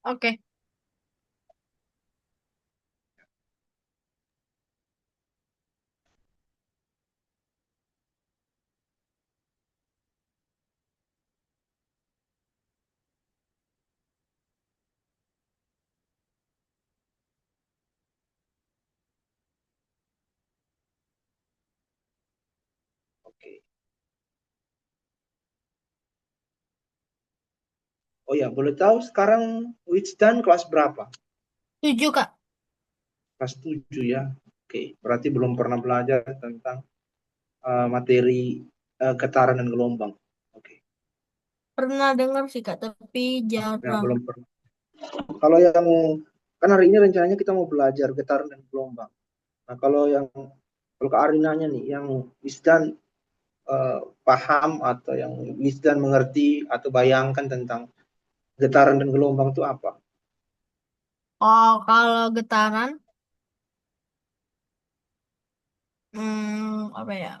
Oke. Oke. Oh ya, boleh tahu sekarang Wisdan kelas berapa? 7, Kak. Kelas 7 ya. Oke, berarti belum pernah belajar tentang materi getaran dan gelombang. Oke. Pernah dengar sih, Kak, tapi Ya, jarang. belum pernah. Kalau yang kan hari ini rencananya kita mau belajar getaran dan gelombang. Nah, kalau ke Arinanya nih, yang Wisdan paham atau yang Wisdan mengerti atau bayangkan tentang getaran dan gelombang itu apa? Oh, kalau getaran, apa ya?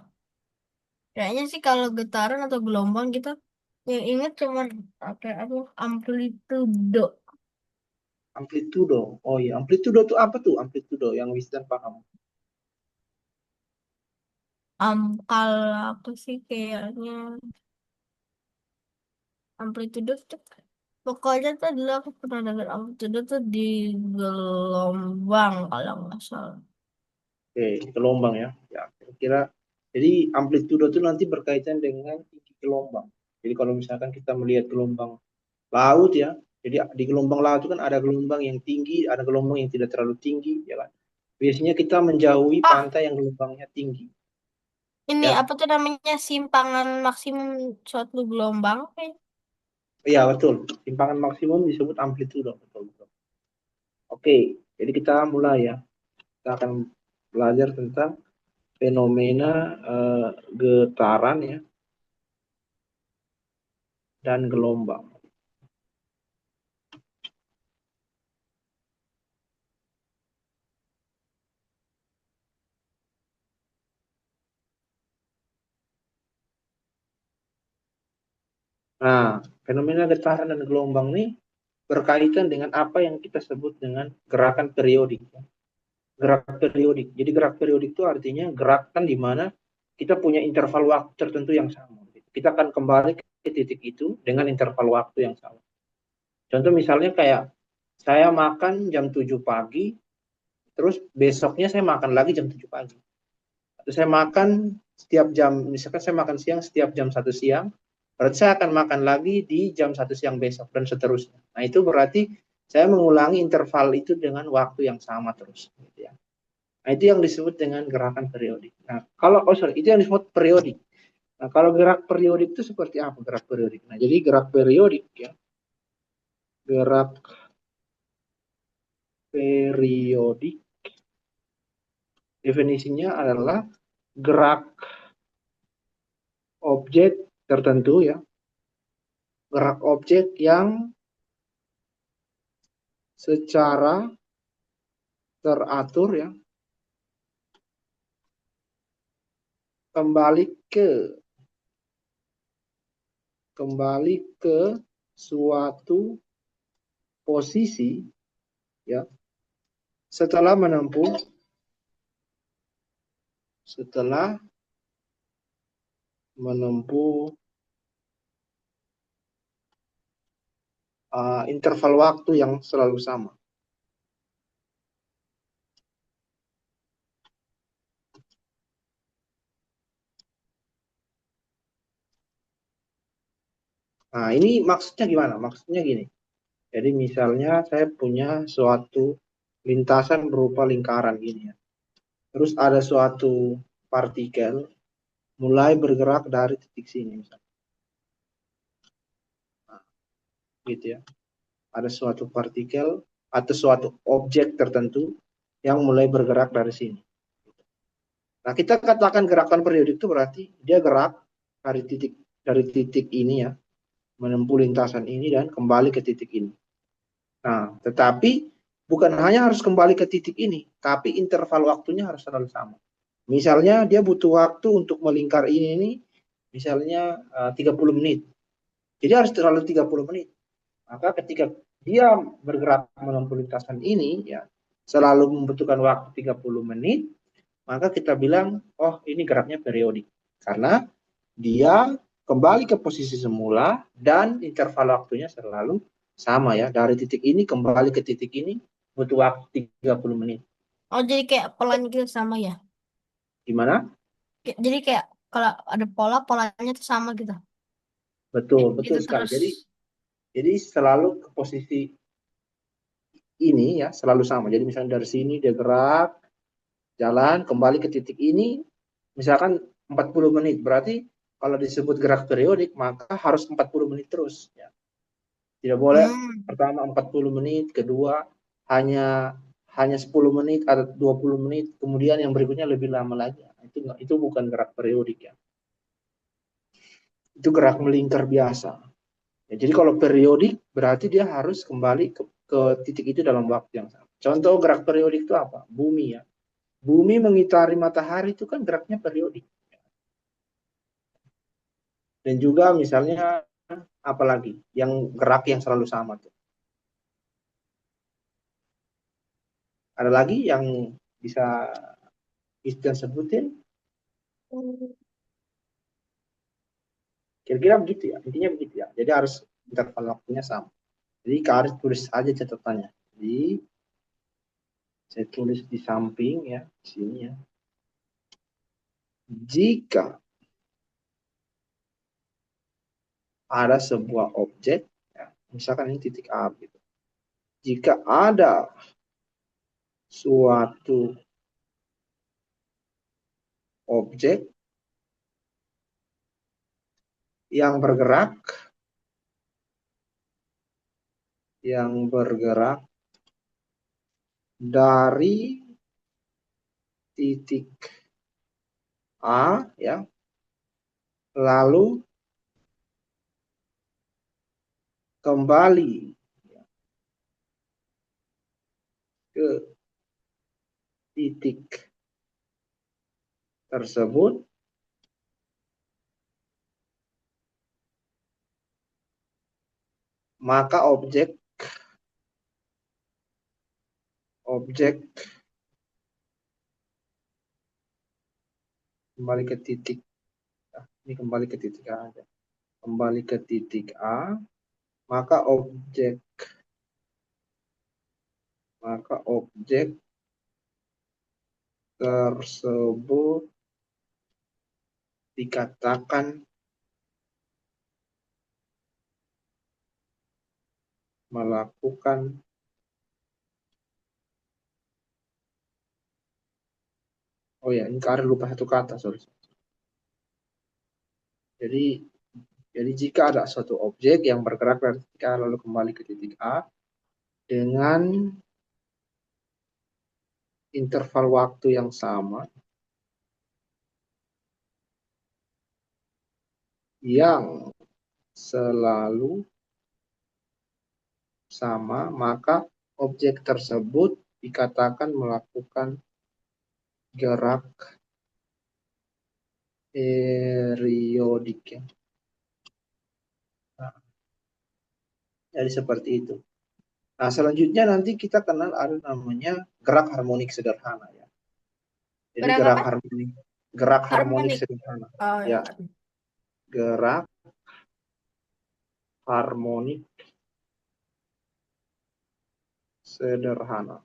Kayaknya sih kalau getaran atau gelombang kita yang ingat cuma apa amplitudo. Amplitudo. Oh iya, amplitudo itu apa tuh? Amplitudo yang Wisdan paham. Kalau aku sih kayaknya amplitudo tuh pokoknya tuh dulu aku pernah dengar amplitudo tuh di gelombang kalau nggak salah. Oke, gelombang ya. Ya, kira-kira. Jadi amplitudo itu nanti berkaitan dengan tinggi gelombang. Jadi kalau misalkan kita melihat gelombang laut ya, jadi di gelombang laut itu kan ada gelombang yang tinggi, ada gelombang yang tidak terlalu tinggi, ya kan. Biasanya kita menjauhi Ah, pantai yang gelombangnya tinggi, ini ya. apa tuh namanya simpangan maksimum suatu gelombang? Iya, betul. Timpangan maksimum disebut amplitudo, betul, betul. Oke, jadi kita mulai ya. Kita akan belajar tentang fenomena getaran ya dan gelombang. Nah, fenomena getaran dan gelombang ini berkaitan dengan apa yang kita sebut dengan gerakan periodik. Gerak periodik. Jadi gerak periodik itu artinya gerakan di mana kita punya interval waktu tertentu yang sama. Kita akan kembali ke titik itu dengan interval waktu yang sama. Contoh misalnya kayak saya makan jam 7 pagi, terus besoknya saya makan lagi jam 7 pagi. Atau saya makan setiap jam, misalkan saya makan siang setiap jam 1 siang, berarti saya akan makan lagi di jam 1 siang besok dan seterusnya. Nah itu berarti saya mengulangi interval itu dengan waktu yang sama terus. Gitu ya. Nah itu yang disebut dengan gerakan periodik. Nah kalau, oh sorry, itu yang disebut periodik. Nah kalau gerak periodik itu seperti apa gerak periodik? Nah jadi gerak periodik ya, gerak periodik definisinya adalah gerak objek tertentu ya, gerak objek yang secara teratur ya, kembali ke kembali ke suatu posisi ya, setelah menempuh setelah menempuh interval waktu yang selalu sama. Nah, ini maksudnya gimana? Maksudnya gini. Jadi misalnya saya punya suatu lintasan berupa lingkaran gini ya. Terus ada suatu partikel mulai bergerak dari titik sini misalnya. Nah, gitu ya. Ada suatu partikel atau suatu objek tertentu yang mulai bergerak dari sini. Nah, kita katakan gerakan periodik itu berarti dia gerak dari titik ini ya, menempuh lintasan ini dan kembali ke titik ini. Nah, tetapi bukan hanya harus kembali ke titik ini, tapi interval waktunya harus selalu sama. Misalnya dia butuh waktu untuk melingkar ini nih, misalnya 30 menit. Jadi harus terlalu 30 menit. Maka ketika dia bergerak menempuh lintasan ini ya selalu membutuhkan waktu 30 menit, maka kita bilang, oh ini geraknya periodik. Karena dia kembali ke posisi semula dan interval waktunya selalu sama ya. Dari titik ini kembali ke titik ini butuh waktu 30 menit. Oh, jadi kayak polanya gitu sama ya? Gimana? Jadi kayak kalau ada pola, polanya tuh sama gitu. Betul, Kayak betul gitu sekali. terus. Jadi selalu ke posisi ini ya, selalu sama. Jadi misalnya dari sini dia gerak, jalan, kembali ke titik ini, misalkan 40 menit. Berarti kalau disebut gerak periodik, maka harus 40 menit terus. Ya. Tidak boleh Hmm. pertama 40 menit, kedua hanya hanya 10 menit atau 20 menit, kemudian yang berikutnya lebih lama lagi. Itu bukan gerak periodik ya. Itu gerak melingkar biasa. Ya, jadi kalau periodik berarti dia harus kembali ke titik itu dalam waktu yang sama. Contoh gerak periodik itu apa? Bumi ya. Bumi mengitari matahari itu kan geraknya periodik. Dan juga misalnya apalagi yang gerak yang selalu sama tuh. Ada lagi yang bisa kita sebutin, kira-kira begitu ya. Intinya begitu ya. Jadi harus interval waktunya sama. Jadi harus tulis aja catatannya. Jadi saya tulis di samping ya, di sini ya. Jika ada sebuah objek, ya, misalkan ini titik A gitu. Jika ada suatu objek yang bergerak dari titik A ya, lalu kembali ke titik tersebut, maka objek kembali ke titik, ini kembali ke titik A aja. Kembali ke titik A, maka objek tersebut dikatakan melakukan, oh ya ini karena lupa satu kata, sorry. Jadi jika ada suatu objek yang bergerak dari titik A lalu kembali ke titik A dengan interval waktu yang sama, yang selalu sama, maka objek tersebut dikatakan melakukan gerak periodik ya. Nah, jadi seperti itu. Nah, selanjutnya nanti kita kenal ada namanya gerak harmonik sederhana ya. Jadi Berapa apa? gerak harmonik Harmonik. sederhana. Oh Ya, ya. gerak harmonik sederhana.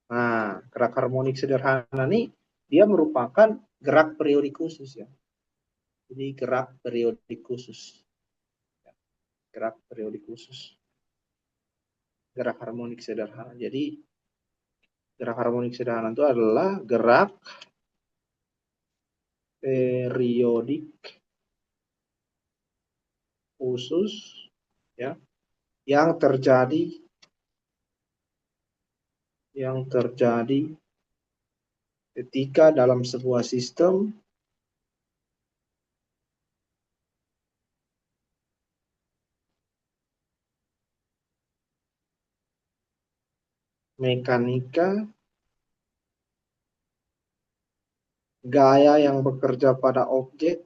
Nah, gerak harmonik sederhana ini dia merupakan gerak periodik khusus ya. Jadi gerak periodik khusus. Gerak periodik khusus. Gerak harmonik sederhana. Jadi gerak harmonik sederhana itu adalah gerak periodik khusus ya yang terjadi ketika dalam sebuah sistem mekanika gaya yang bekerja pada objek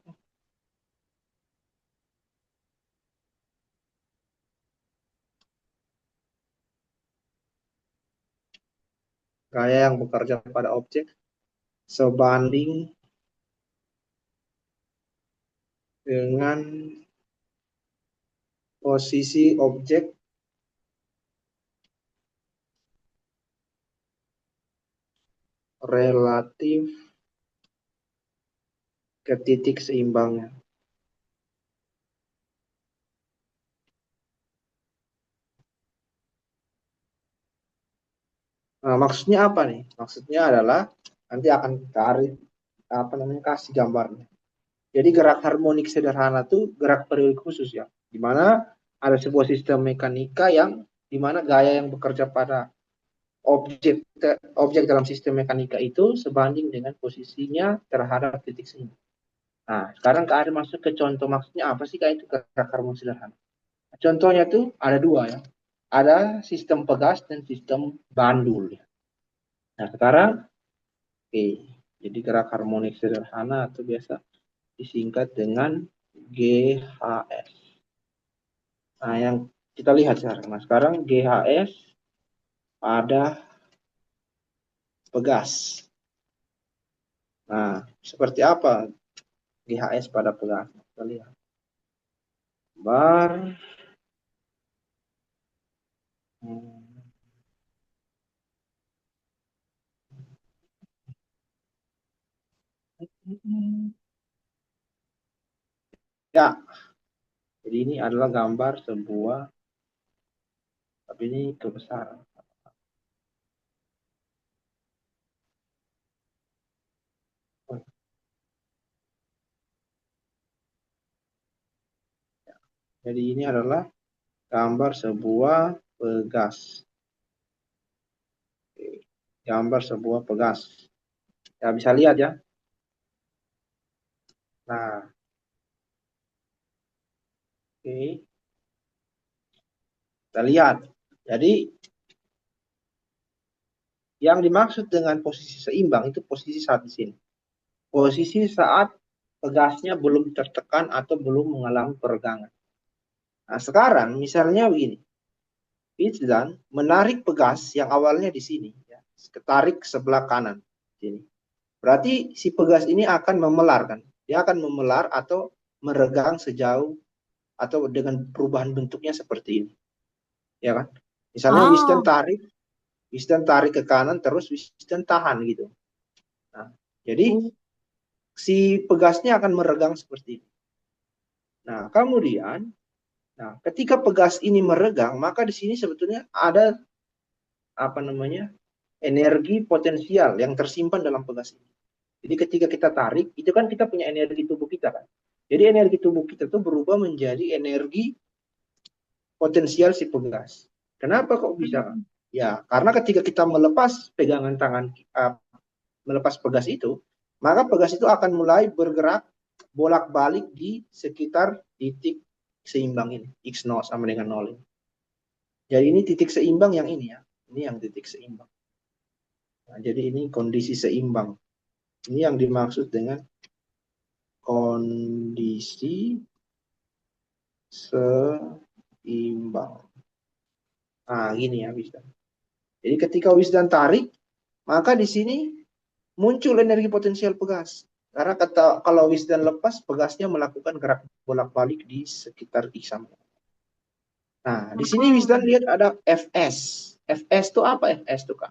Gaya yang bekerja pada objek sebanding dengan posisi objek relatif ke titik seimbangnya. Nah, maksudnya apa nih? Maksudnya adalah nanti akan tarik apa namanya kasih gambarnya. Jadi gerak harmonik sederhana itu gerak periodik khusus ya, di mana ada sebuah sistem mekanika yang di mana gaya yang bekerja pada objek objek dalam sistem mekanika itu sebanding dengan posisinya terhadap titik seimbang. Nah, sekarang Kak Ari masuk ke contoh maksudnya apa sih Kak itu gerak harmonik sederhana? Contohnya tuh ada dua ya. Ada sistem pegas dan sistem bandul. Nah, sekarang oke, jadi gerak harmonik sederhana atau biasa disingkat dengan GHS. Nah, yang kita lihat sekarang. Nah, sekarang GHS pada pegas. Nah, seperti apa GHS pada pegas? Kita lihat. Bar. Ya, jadi ini adalah gambar sebuah, tapi ini kebesaran. Jadi ini adalah gambar sebuah pegas. Gambar sebuah pegas. Ya, bisa lihat ya. Nah, oke. Kita lihat. Jadi yang dimaksud dengan posisi seimbang itu posisi saat di sini. Posisi saat pegasnya belum tertekan atau belum mengalami peregangan. Nah, sekarang misalnya begini. Wisdan menarik pegas yang awalnya di sini, ya, ketarik ke sebelah kanan. Sini. Berarti si pegas ini akan memelar kan? Dia akan memelar atau meregang sejauh atau dengan perubahan bentuknya seperti ini. Ya kan? Misalnya Oh, Wisdan tarik ke kanan terus Wisdan tahan gitu. Nah, jadi oh, si pegasnya akan meregang seperti ini. Nah, kemudian, nah, ketika pegas ini meregang, maka di sini sebetulnya ada apa namanya energi potensial yang tersimpan dalam pegas ini. Jadi ketika kita tarik, itu kan kita punya energi tubuh kita kan. Jadi energi tubuh kita tuh berubah menjadi energi potensial si pegas. Kenapa kok bisa kan? Ya, karena ketika kita melepas pegangan tangan, melepas pegas itu, maka pegas itu akan mulai bergerak bolak-balik di sekitar titik seimbang ini, x0 sama dengan 0 ini. Jadi ini titik seimbang yang ini ya. Ini yang titik seimbang. Nah, jadi ini kondisi seimbang. Ini yang dimaksud dengan kondisi seimbang. Nah, gini ya Wisdan. Jadi ketika Wisdan tarik, maka di sini muncul energi potensial pegas. Karena kalau Wisdan lepas, pegasnya melakukan gerak bolak-balik di sekitar X. Nah, di sini oh. Wisdan lihat ada Fs. Fs itu apa Fs itu Kak?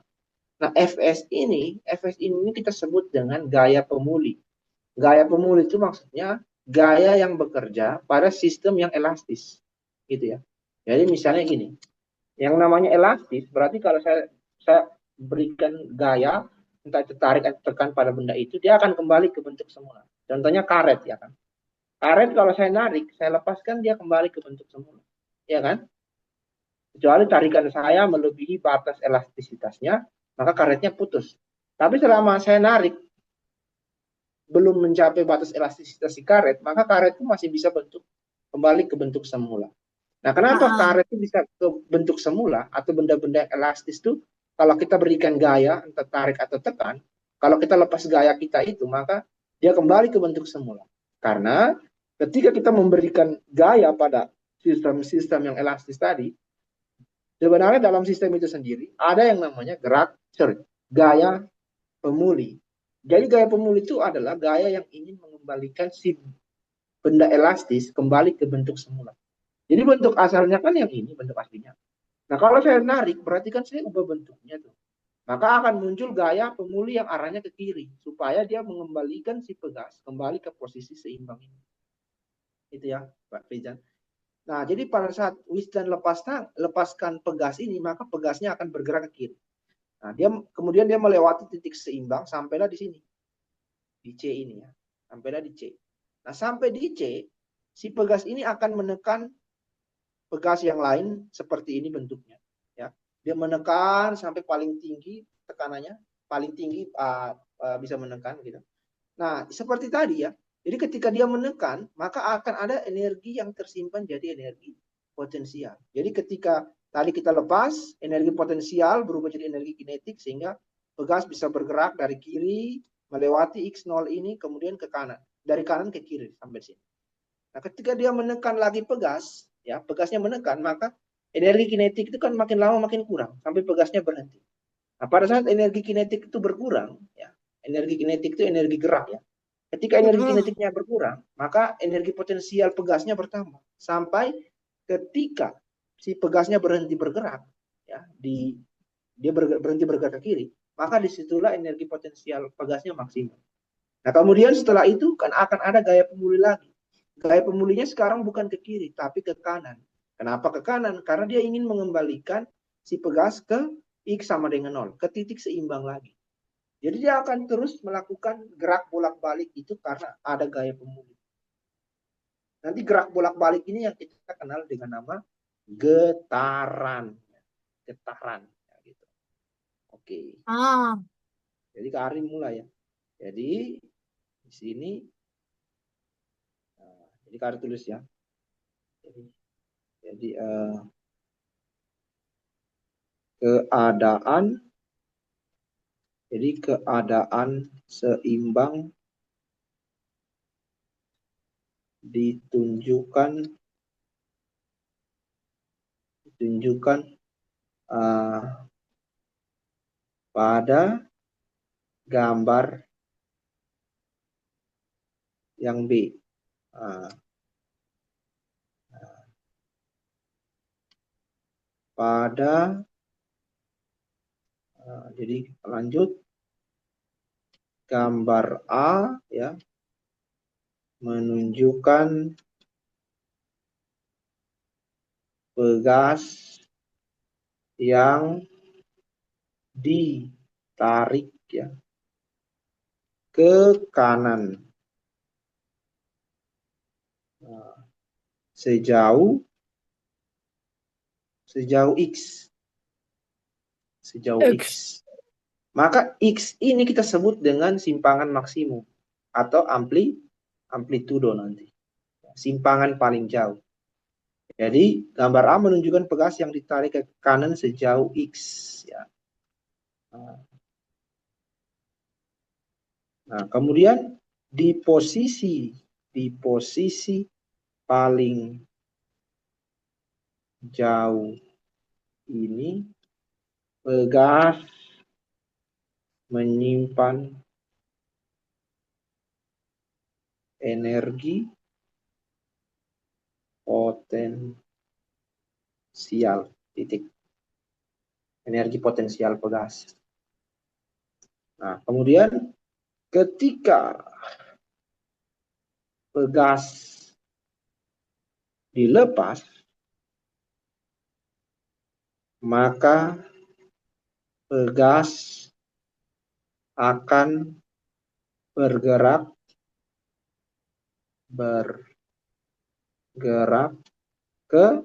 Nah, Fs ini kita sebut dengan gaya pemuli. Gaya pemuli itu maksudnya gaya yang bekerja pada sistem yang elastis. Gitu ya. Jadi misalnya gini, yang namanya elastis berarti kalau saya berikan gaya entah itu tarik atau tekan pada benda itu dia akan kembali ke bentuk semula. Contohnya karet ya kan. Karet kalau saya narik, saya lepaskan dia kembali ke bentuk semula. Ya kan? Kecuali tarikan saya melebihi batas elastisitasnya, maka karetnya putus. Tapi selama saya narik belum mencapai batas elastisitas si karet, maka karet itu masih bisa kembali ke bentuk semula. Nah, kenapa Ah, karet itu bisa ke bentuk semula atau benda-benda elastis itu kalau kita berikan gaya entah tarik atau tekan, kalau kita lepas gaya kita itu maka dia kembali ke bentuk semula. Karena ketika kita memberikan gaya pada sistem-sistem yang elastis tadi, sebenarnya dalam sistem itu sendiri ada yang namanya gerak, gaya pemuli. Jadi gaya pemuli itu adalah gaya yang ingin mengembalikan si benda elastis kembali ke bentuk semula. Jadi bentuk asalnya kan yang ini, bentuk aslinya. Nah kalau saya narik, berarti kan saya ubah bentuknya tuh. Maka akan muncul gaya pemuli yang arahnya ke kiri, supaya dia mengembalikan si pegas kembali ke posisi seimbang ini. Itu ya, Pak Fizan. Nah, jadi pada saat Wisdan lepaskan pegas ini, maka pegasnya akan bergerak ke kiri. Nah, kemudian dia melewati titik seimbang sampailah di sini, di C ini ya, sampailah di C. Nah, sampai di C, si pegas ini akan menekan pegas yang lain seperti ini bentuknya. Ya, dia menekan sampai paling tinggi tekanannya, paling tinggi bisa menekan gitu. Nah, seperti tadi ya. Jadi ketika dia menekan, maka akan ada energi yang tersimpan jadi energi potensial. Jadi ketika tadi kita lepas, energi potensial berubah jadi energi kinetik sehingga pegas bisa bergerak dari kiri melewati X0 ini kemudian ke kanan. Dari kanan ke kiri sampai sini. Nah, ketika dia menekan lagi pegas, ya, pegasnya menekan, maka energi kinetik itu kan makin lama makin kurang sampai pegasnya berhenti. Nah, pada saat energi kinetik itu berkurang, ya, energi kinetik itu energi gerak ya. Ketika energi Mm-mm. kinetiknya berkurang, maka energi potensial pegasnya bertambah sampai ketika si pegasnya berhenti bergerak, ya, dia berhenti bergerak ke kiri, maka disitulah energi potensial pegasnya maksimum. Nah, kemudian setelah itu kan akan ada gaya pemuli lagi. Gaya pemulinya sekarang bukan ke kiri, tapi ke kanan. Kenapa ke kanan? Karena dia ingin mengembalikan si pegas ke X sama dengan 0, ke titik seimbang lagi. Jadi dia akan terus melakukan gerak bolak-balik itu karena ada gaya pemuli. Nanti gerak bolak-balik ini yang kita kenal dengan nama getaran. Getaran. Ya, gitu. Oke. Ah, Jadi Karin mulai ya. Jadi di sini, jadi Karin tulis ya. Jadi keadaan, jadi keadaan seimbang ditunjukkan ditunjukkan uh, pada gambar yang B. Uh, pada jadi lanjut gambar A ya menunjukkan pegas yang ditarik ya ke kanan sejauh sejauh X sejauh X. X. Maka X ini kita sebut dengan simpangan maksimum atau amplitudo nanti. Simpangan paling jauh. Jadi gambar A menunjukkan pegas yang ditarik ke kanan sejauh X. Ya. Nah, kemudian di posisi paling jauh ini pegas menyimpan energi potensial titik energi potensial pegas. Nah, kemudian ketika pegas dilepas, maka pegas akan bergerak bergerak ke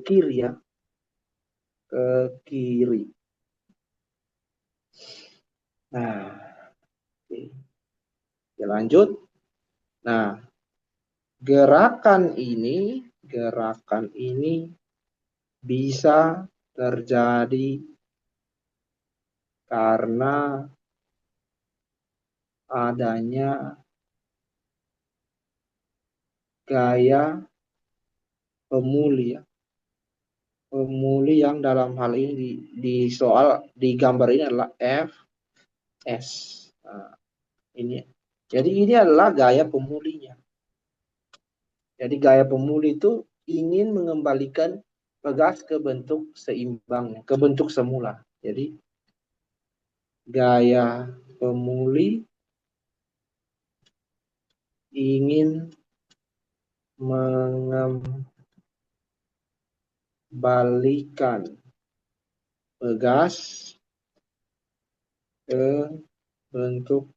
kiri ya, ke kiri. Nah, oke. Ya, lanjut. Nah, gerakan ini bisa terjadi karena adanya gaya pemuli ya, pemuli yang dalam hal ini di soal di gambar ini adalah Fs. Nah, ini. Jadi ini adalah gaya pemulinya. Jadi gaya pemuli itu ingin mengembalikan pegas ke bentuk seimbangnya, ke bentuk semula. Jadi gaya pemuli ingin mengembalikan pegas ke bentuk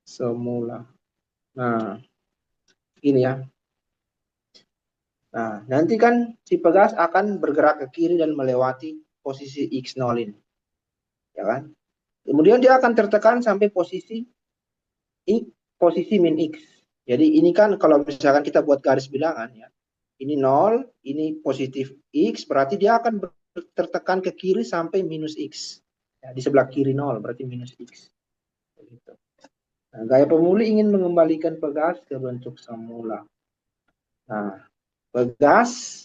semula. Nah, ini ya. Nah, nanti kan si pegas akan bergerak ke kiri dan melewati posisi X0 ini, ya kan? Kemudian dia akan tertekan sampai posisi X, posisi min X. Jadi ini kan kalau misalkan kita buat garis bilangan ya, ini 0, ini positif X, berarti dia akan tertekan ke kiri sampai minus X. Ya, di sebelah kiri 0, berarti minus X. Begitu. Nah, gaya pemuli ingin mengembalikan pegas ke bentuk semula. Nah, pegas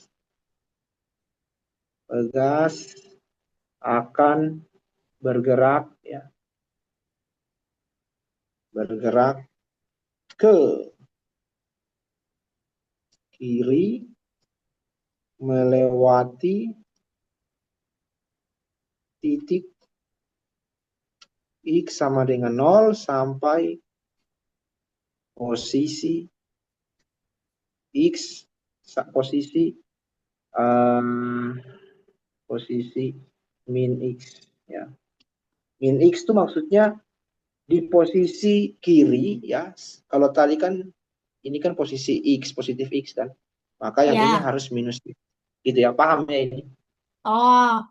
pegas akan bergerak ya, bergerak ke kiri melewati titik X sama dengan 0 sampai posisi X, posisi um, posisi min X ya. Min X itu maksudnya di posisi kiri ya. Kalau tadi kan ini kan posisi X, positif X kan. Maka yang ini Ya. harus minus X. Gitu ya, paham ya ini? Oh.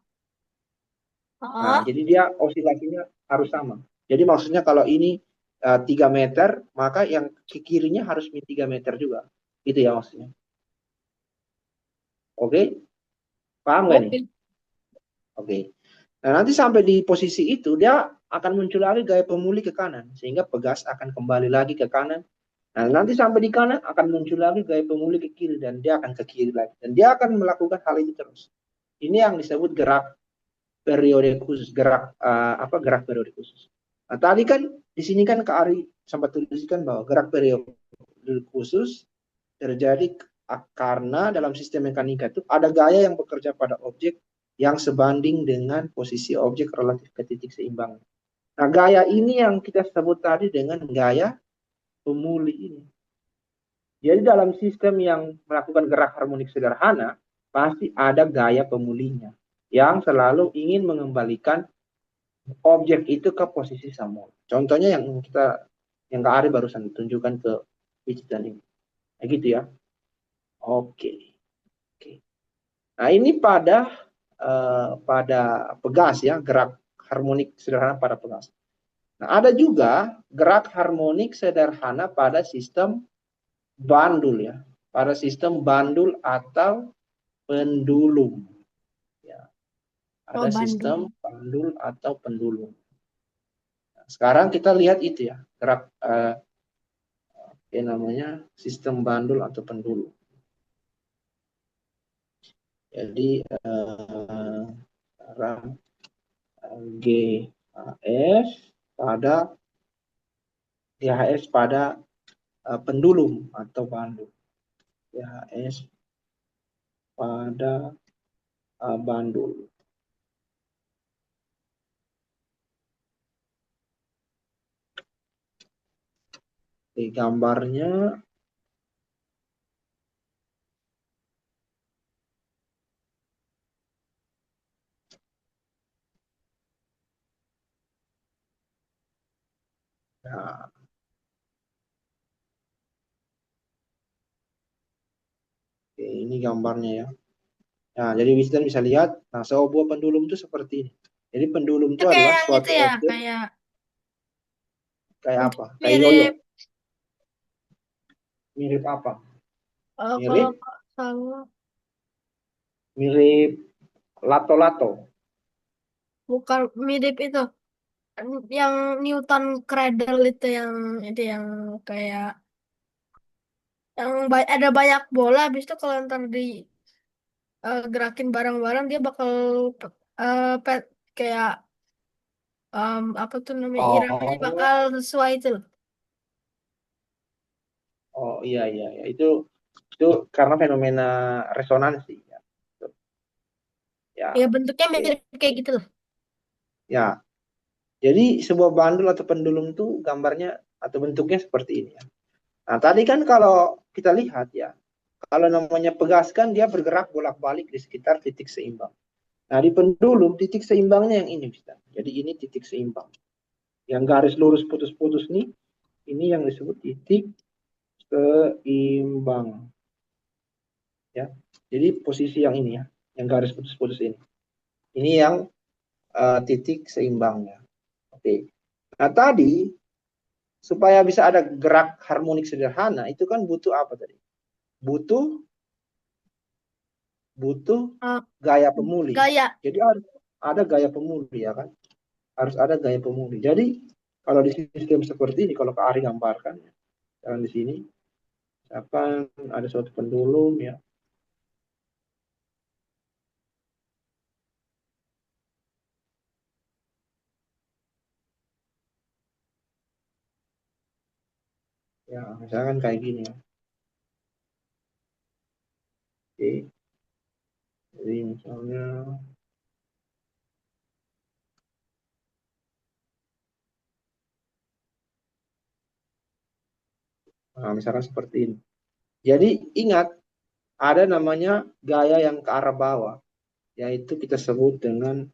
Nah, Oh. jadi dia osilasinya harus sama. Jadi maksudnya kalau ini 3 meter, maka yang ke kirinya harus min 3 meter juga. Gitu ya maksudnya. Oke? Paham nggak nih? Oke. Oke. Nah, nanti sampai di posisi itu, dia akan muncul lagi gaya pemuli ke kanan. Sehingga pegas akan kembali lagi ke kanan. Nah, nanti sampai di kanan akan muncul lagi gaya pemuli ke kiri. Dan dia akan ke kiri lagi. Dan dia akan melakukan hal itu terus. Ini yang disebut gerak periode khusus, gerak periode khusus. Nah, tadi kan di sini kan Kak Ari sempat tuliskan bahwa gerak periode khusus terjadi karena dalam sistem mekanika itu ada gaya yang bekerja pada objek yang sebanding dengan posisi objek relatif ke titik seimbang. Nah, gaya ini yang kita sebut tadi dengan gaya pemuli ini. Jadi dalam sistem yang melakukan gerak harmonik sederhana, pasti ada gaya pemulinya yang selalu ingin mengembalikan objek itu ke posisi semula. Contohnya yang Kak Ari barusan tunjukkan ke digital ini. Nah, gitu ya. Oke. Oke. Nah, ini pada pegas ya, gerak harmonik sederhana pada pegas. Nah, ada juga gerak harmonik sederhana pada sistem bandul ya, pada sistem bandul atau pendulum. Ya, Oh, ada sistem Bandung. bandul atau pendulum. Nah, sekarang kita lihat itu ya, gerak namanya sistem bandul atau pendulum. Jadi sekarang GHS pada GHS pada pendulum atau bandul. GHS pada bandul. Di gambarnya nah, ini gambarnya ya. Nah, jadi Wisdom bisa lihat, nah sebuah pendulum itu seperti ini. Jadi pendulum Itu itu kayak adalah yang itu suatu ya, objek kayak kayak apa? Kayak yoyo. mirip. Mirip apa? Kalau Mirip nggak salah, mirip lato-lato. bukan mirip itu, yang Newton Cradle itu yang kayak yang ada banyak bola, habis itu kalau ntar di gerakin barang-barang dia bakal kayak apa tuh namanya iramanya Oh, bakal sesuai itu loh. oh iya iya iya. Itu karena fenomena resonansi ya. Ya Ya, bentuknya mirip oke. kayak gitu loh. Ya, jadi sebuah bandul atau pendulum tuh gambarnya atau bentuknya seperti ini ya. Nah, tadi kan kalau kita lihat ya, kalau namanya pegaskan dia bergerak bolak-balik di sekitar titik seimbang. Nah, di pendulum titik seimbangnya yang ini bisa. Jadi ini titik seimbang. Yang garis lurus putus-putus nih, ini yang disebut titik seimbang ya. Jadi posisi yang ini ya, yang garis putus-putus ini. Ini yang titik seimbangnya. Oke. Nah, tadi supaya bisa ada gerak harmonik sederhana itu kan butuh apa tadi? Butuh butuh Eh, gaya pemuli. Gaya. Jadi harus ada gaya pemuli ya kan? Harus ada gaya pemuli. Jadi kalau di sistem seperti ini, kalau Kak Ari gambarkan, ya, di sini, misalkan ada suatu pendulum ya, ya misalkan kayak gini ya. Oke, jadi misalnya, nah, misalkan seperti ini. Jadi ingat ada namanya gaya yang ke arah bawah, yaitu kita sebut dengan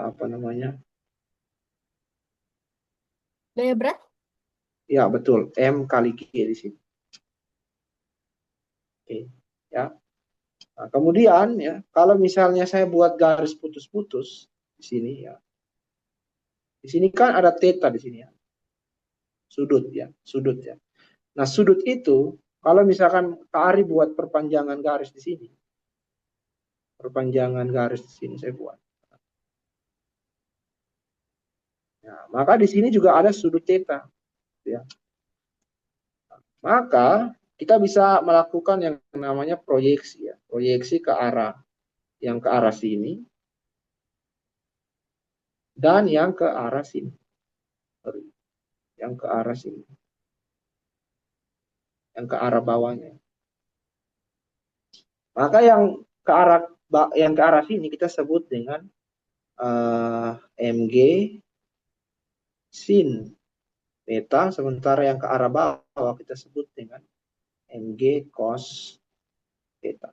apa namanya? Gaya berat. Ya betul, M kali G di sini. Oke, ya. Nah, kemudian ya, kalau misalnya saya buat garis putus-putus di sini ya, di sini kan ada theta di sini ya, sudut ya, sudut ya. Nah, sudut itu kalau misalkan Kak Ari buat perpanjangan garis di sini, perpanjangan garis di sini saya buat. Nah, maka di sini juga ada sudut theta ya. Maka kita bisa melakukan yang namanya proyeksi ya, proyeksi ke arah yang ke arah sini dan yang ke arah sini. Yang ke arah sini, yang ke arah bawahnya. Maka yang ke arah sini kita sebut dengan mg sin beta, sementara yang ke arah bawah kita sebut dengan mg cos beta.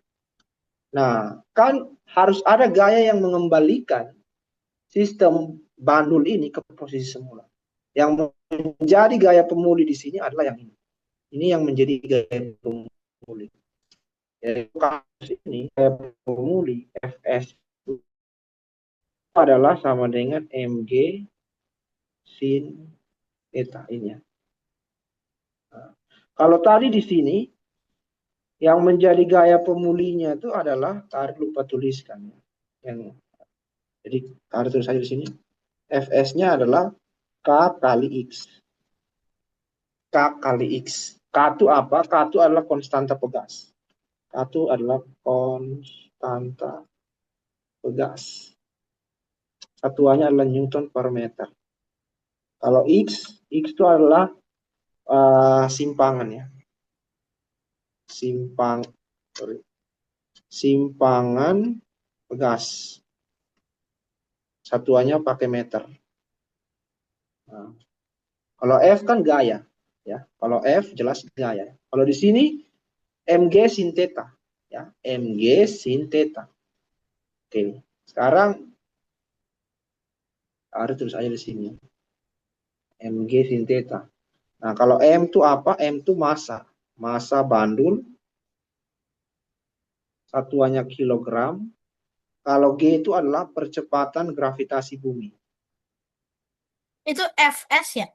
Nah, kan harus ada gaya yang mengembalikan sistem bandul ini ke posisi semula. Yang menjadi gaya pemuli di sini adalah yang ini. Ini yang menjadi gaya pemuli. Yaitu kasus ini gaya pemuli Fs adalah sama dengan mg sin theta ini ya. Nah, kalau tadi di sini yang menjadi gaya pemulinya itu adalah tarik lupa tuliskan ya. Yang jadi tarik tulis saja di sini. Fs-nya adalah k kali x. K kali x. K itu apa? K itu adalah konstanta pegas. K itu adalah konstanta pegas. Satuannya adalah Newton per meter. Kalau x itu adalah simpangan ya. Simpang, sorry, simpangan pegas. Satuannya pakai meter. Nah, kalau F kan gaya, ya. Kalau F jelas gaya. Kalau di sini mg sin theta, ya. Mg sin theta. Oke, sekarang harus terus aja di sini. Mg sin theta. Nah, kalau M itu apa? M itu massa. Massa bandul, satuannya kilogram. Kalau G itu adalah percepatan gravitasi bumi. Itu Fs ya.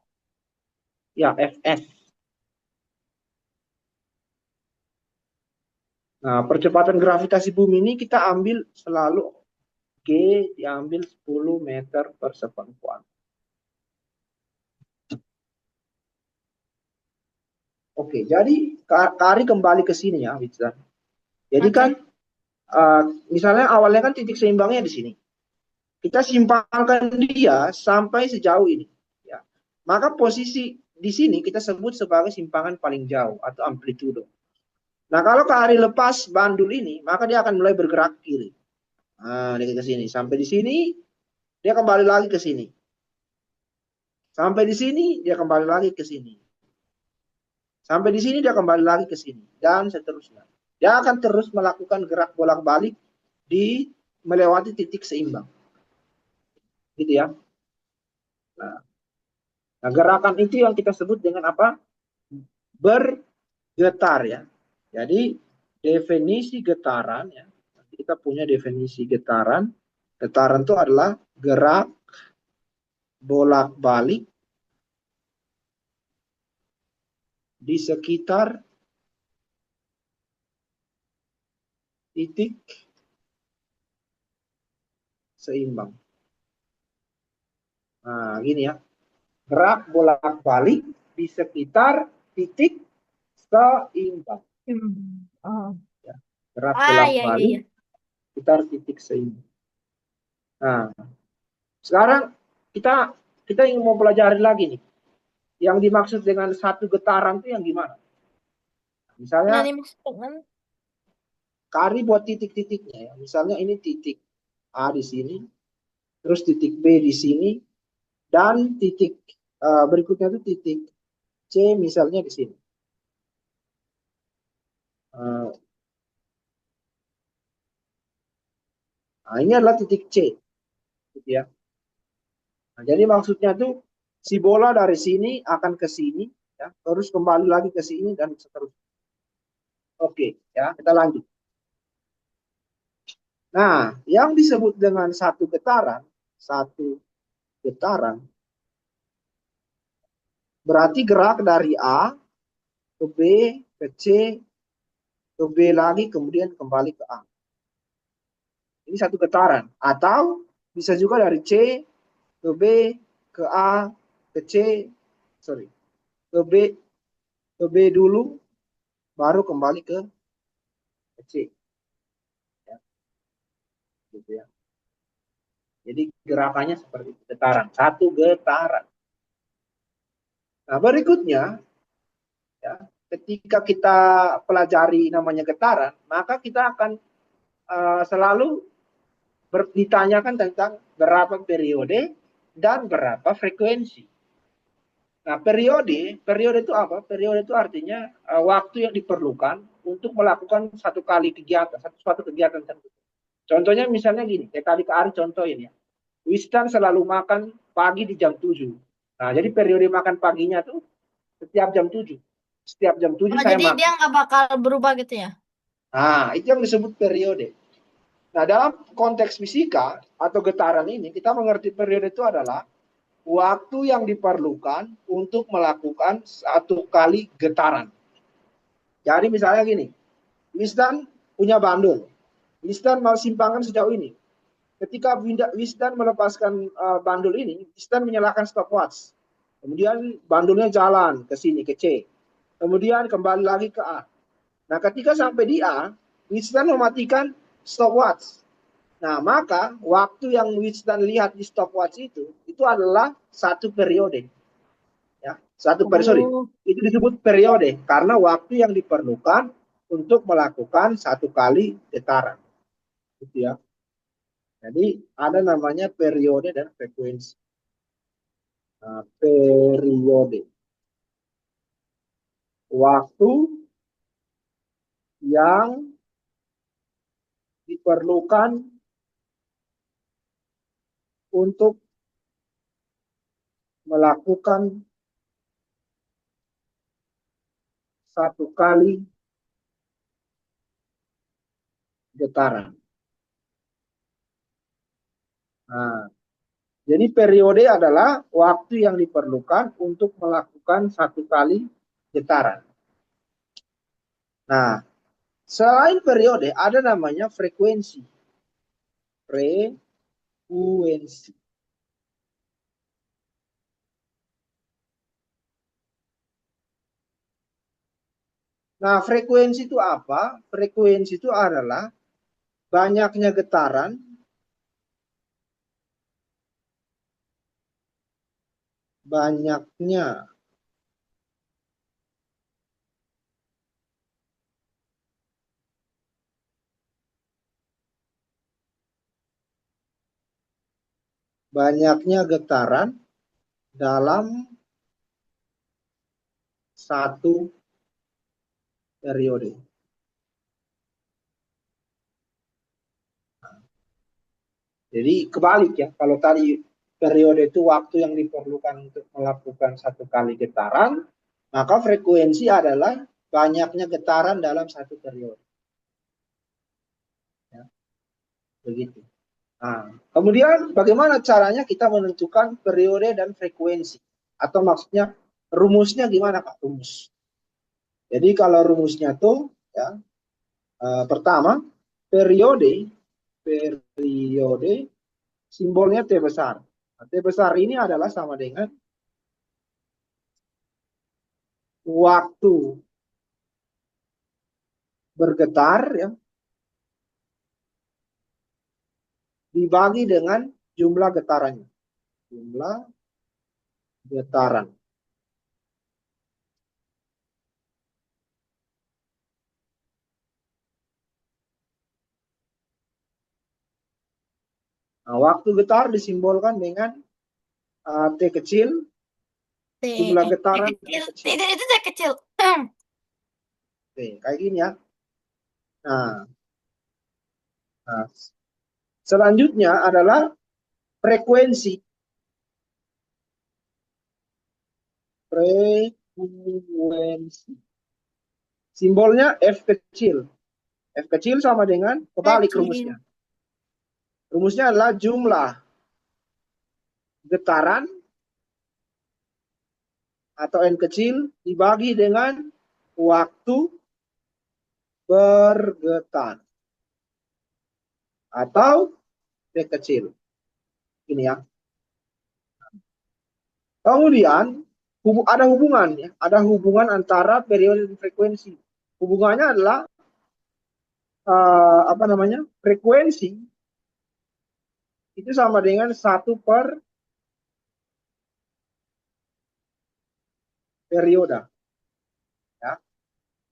Ya, Fs. Nah, percepatan gravitasi bumi ini kita ambil selalu G diambil 10 meter per sekon kuadrat. Oke, jadi Kari kembali ke sini ya, Witza. Jadi kan Oke. Misalnya awalnya kan titik seimbangnya di sini. Kita simpangkan dia sampai sejauh ini. Ya. Maka posisi di sini kita sebut sebagai simpangan paling jauh atau amplitudo. Nah, kalau KRI lepas bandul ini, maka dia akan mulai bergerak kiri. Nah, dia ke sini. Sampai di sini, dia kembali lagi ke sini. Sampai di sini, dia kembali lagi ke sini. Sampai di sini, dia kembali lagi ke sini. Dan seterusnya. Dia akan terus melakukan gerak bolak-balik di melewati titik seimbang. Gitu ya. Nah, gerakan itu yang kita sebut dengan apa? Bergetar ya. Jadi definisi getaran ya. Kita punya definisi getaran. Getaran itu adalah gerak bolak-balik di sekitar titik seimbang. Nah, gini ya. Gerak bolak-balik di sekitar titik seimbang. Oh. Ya. Gerak Ah, iya, iya, bolak-balik iya. sekitar titik seimbang. Nah, sekarang kita kita ingin mau pelajari lagi nih. Yang dimaksud dengan satu getaran itu yang gimana? Nah, Misalnya ini maksudnya Kari buat titik-titiknya ya. Misalnya ini titik A di sini, terus titik B di sini, dan titik berikutnya itu titik C misalnya di sini. Uh, nah, ini adalah titik C, gitu ya. Nah, jadi maksudnya tuh si bola dari sini akan ke sini, ya, terus kembali lagi ke sini dan seterusnya. Oke, ya kita lanjut. Nah, yang disebut dengan satu getaran berarti gerak dari A ke B ke C ke B lagi kemudian kembali ke A. Ini satu getaran. Atau bisa juga dari C ke B ke A ke C, sorry, ke B dulu baru kembali ke C. Ya, gitu ya. Jadi gerakannya seperti itu, getaran. Satu getaran. Nah berikutnya, ya, ketika kita pelajari namanya getaran, maka kita akan selalu ditanyakan tentang berapa periode dan berapa frekuensi. Nah, periode itu apa? Periode itu artinya waktu yang diperlukan untuk melakukan satu kali kegiatan, suatu kegiatan tertentu. Contohnya misalnya gini, kayak tadi Kak Ari contohin ya. Wisdan selalu makan pagi di jam 7. Nah, jadi periode makan paginya tuh setiap jam 7. Setiap jam 7 oh, saya jadi dia makan. nggak bakal berubah gitu ya? Nah, itu yang disebut periode. Nah, dalam konteks fisika atau getaran ini, kita mengerti periode itu adalah waktu yang diperlukan untuk melakukan satu kali getaran. Jadi misalnya gini, Wisdan punya bandul. Wisdan mau simpangan sejauh ini. Ketika Wisdan melepaskan bandul ini, Wisdan menyalakan stopwatch. Kemudian bandulnya jalan ke sini, ke C. Kemudian kembali lagi ke A. Nah, ketika sampai di A, Wisdan mematikan stopwatch. Nah, maka waktu yang Wisdan lihat di stopwatch itu adalah satu periode. Ya, satu periode, sorry. Oh, Itu disebut periode karena waktu yang diperlukan untuk melakukan satu kali getaran. Gitu ya. Jadi ada namanya periode dan frekuensi. Nah, periode. Waktu yang diperlukan untuk melakukan satu kali getaran. Nah, jadi periode adalah waktu yang diperlukan untuk melakukan satu kali getaran. Nah, selain periode ada namanya frekuensi. Frekuensi. Nah, frekuensi itu apa? Frekuensi itu adalah banyaknya getaran banyaknya banyaknya getaran dalam satu periode. Jadi kebalik ya, kalau tadi periode itu waktu yang diperlukan untuk melakukan satu kali getaran, maka frekuensi adalah banyaknya getaran dalam satu periode. Ya, begitu. Nah, kemudian bagaimana caranya kita menentukan periode dan frekuensi? Atau maksudnya rumusnya gimana Pak? Rumus. Jadi kalau rumusnya tuh ya, pertama periode periode simbolnya T besar. Nah, T besar ini adalah sama dengan waktu bergetar ya dibagi dengan jumlah getarannya. Jumlah getaran. Nah, waktu getar disimbolkan dengan T kecil, T, jumlah T getaran N kecil. kecil. Itu T kecil. Oke, kayak gini ya. Nah, nah, selanjutnya adalah frekuensi. Frekuensi. Simbolnya F kecil. F kecil sama dengan kebalik Kecil. rumusnya. Rumusnya adalah jumlah getaran atau N kecil dibagi dengan waktu bergetar atau T kecil. Ini ya. Kemudian ada hubungan ya, ada hubungan antara periode dan frekuensi. Hubungannya adalah apa namanya? Frekuensi itu sama dengan 1 per periode ya.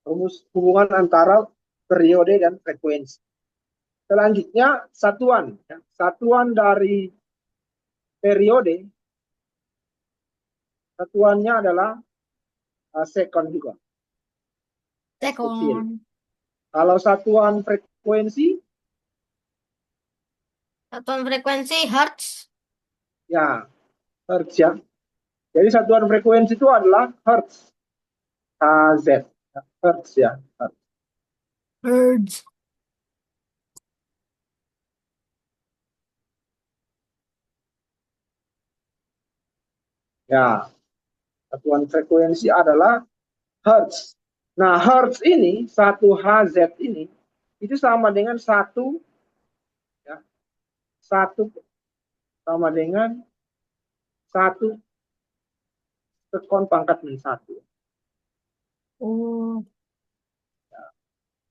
Rumus hubungan antara periode dan frekuensi. Selanjutnya satuan ya. Satuan dari periode satuannya adalah second juga. Kecil. Sekon. Kalau satuan frekuensi Satuan frekuensi hertz. ya hertz ya. Jadi satuan frekuensi itu adalah hertz. HZ. Hertz ya. Hertz. Hertz. Ya, satuan frekuensi adalah hertz. Nah, hertz ini, 1 Hz ini, itu sama dengan ya, 1 sama dengan 1 sekon pangkat min 1. Oh.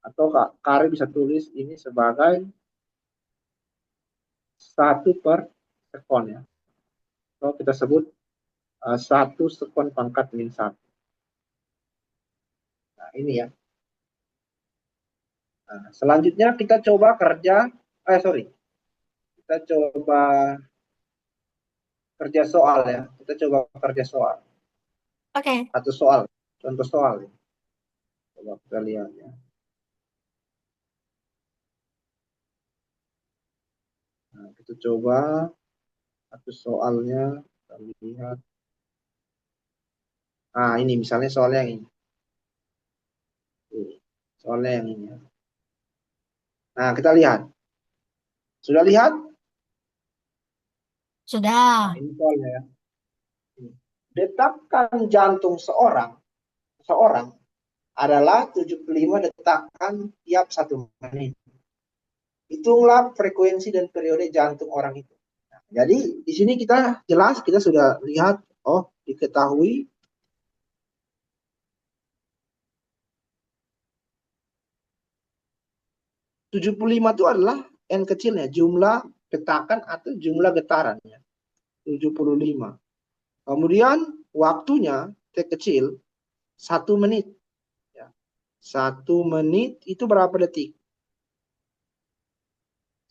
Atau Kak bisa tulis ini sebagai 1 per sekon ya. Atau kita sebut 1 sekon pangkat min 1. Nah, ini ya. Nah, selanjutnya kita coba kita coba kerja soal ya. Kita coba kerja soal. Oke. Satu soal, contoh soal ya. Coba kita lihat ya. Nah, kita coba satu soalnya, kita lihat. Nah, ini misalnya soalnya yang ini. Soalnya yang ini ya. Nah, kita lihat. Sudah lihat? Nah, Sudah. ini soalnya ya. Detakkan jantung seorang adalah 75 detakan tiap 1 menit. Hitunglah frekuensi dan periode jantung orang itu. Nah, jadi di sini kita sudah lihat, diketahui 75 itu adalah N kecilnya, jumlah petakan atau jumlah getarannya. 75. Kemudian waktunya T kecil 1 menit. Ya. 1 menit itu berapa detik?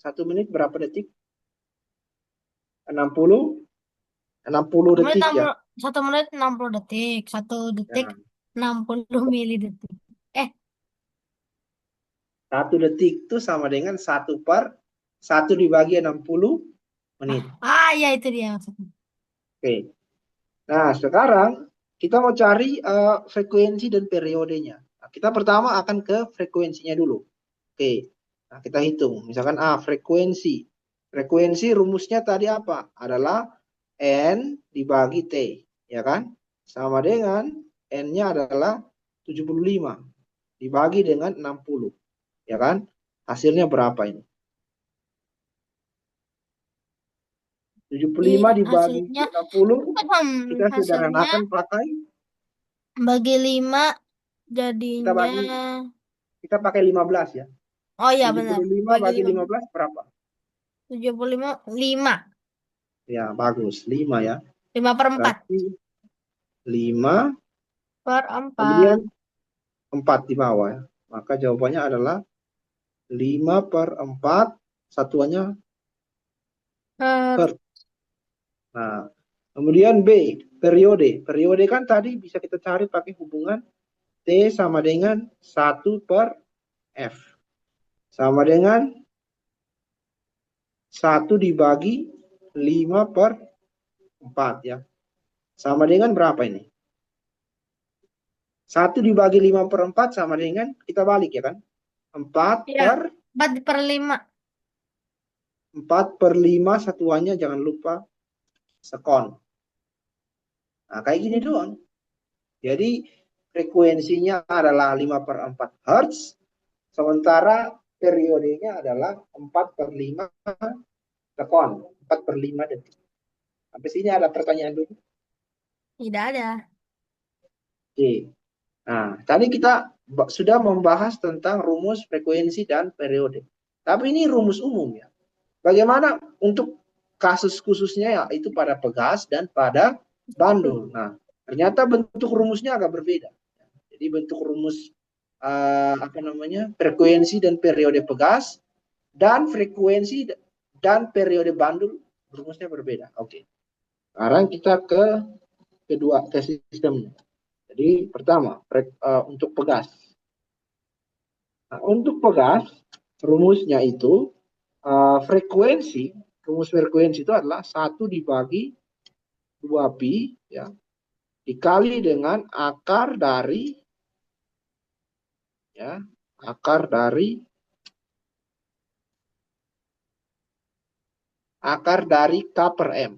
1 menit berapa detik? 60, 60 detik ya. 1 menit 60 detik. 1 detik Ya. 60 milidetik. Eh, 1 detik itu sama dengan 1 dibagi 60 menit. ya itu dia maksudnya. Oke. Nah, sekarang kita mau cari frekuensi dan periodenya. Nah, kita pertama akan ke frekuensinya dulu. Oke. Nah, kita hitung. Misalkan frekuensi. Frekuensi rumusnya tadi apa? Adalah N dibagi T, ya kan? Sama dengan N-nya adalah 75 dibagi dengan 60, ya kan? Hasilnya berapa ini? 75 dibagi Hasilnya 60, kita hasilnya sederhanakan pakai, bagi 5 kita jadinya. bagi, kita pakai 15 ya. Oh ya tujuh benar. puluh lima Bagi bagi 5 15 berapa? 75 5. Ya, bagus. 5 ya. 5/4. Berarti 5, Per 4. kemudian 4 di bawah ya. Maka jawabannya adalah 5/4, satuannya Per hertz. Nah, kemudian B, periode. Periode kan tadi bisa kita cari pakai hubungan T sama dengan 1/F. Sama dengan 1 dibagi 5/4 ya. Sama dengan berapa ini? 1 dibagi 5/4 sama dengan, kita balik ya kan? 4 ya, per 4/5. 4/5 satuannya jangan lupa sekon. Nah, kayak gini doang. Jadi frekuensinya adalah 5/4 Hertz, sementara periodenya adalah 4/5 sekon, 4/5 detik. Sampai sini ada pertanyaan dulu? Tidak ada. Oke. Nah, tadi kita sudah membahas tentang rumus frekuensi dan periode. Tapi ini rumus umum ya. Bagaimana untuk kasus khususnya ya, itu pada pegas dan pada bandul. Nah, ternyata bentuk rumusnya agak berbeda. Jadi bentuk rumus apa namanya, frekuensi dan periode pegas dan frekuensi dan periode bandul rumusnya berbeda. Oke. Sekarang kita ke sistemnya. Jadi pertama untuk pegas. Nah, untuk pegas rumusnya itu frekuensi, rumus frekuensi itu adalah 1 dibagi 2pi ya, dikali dengan ya, akar dari K per M.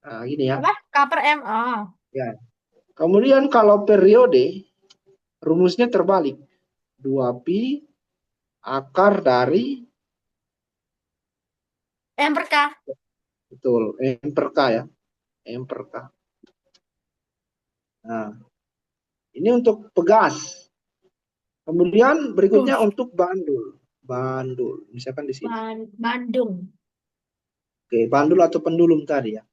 Nah, gini ya. Apa? K per M. Oh. Ya. Kemudian kalau periode rumusnya terbalik. 2pi akar dari, M per K. betul, M per K ya. M per K. Nah, ini untuk pegas. Kemudian berikutnya Terus. untuk bandul. Bandul, misalkan di sini. Bandung. Oke, bandul atau pendulum tadi ya.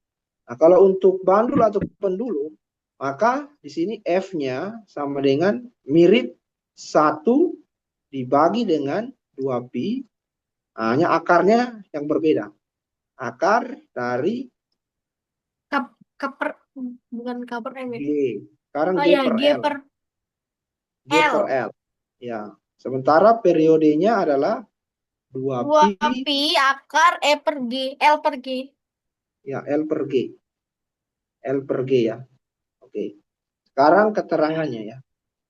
Nah, kalau untuk bandul atau pendulum, maka di sini F-nya sama dengan mirip 1 dibagi dengan 2pi. Hanya akarnya yang berbeda. Akar dari K, K per, bukan K per M G. ya. Sekarang Oh G ya, per G L. per G per L. L. Ya. Sementara periodenya adalah 2 2pi pi akar E per G. L per G. ya, L per G. L per G ya. Oke. Sekarang keterangannya ya.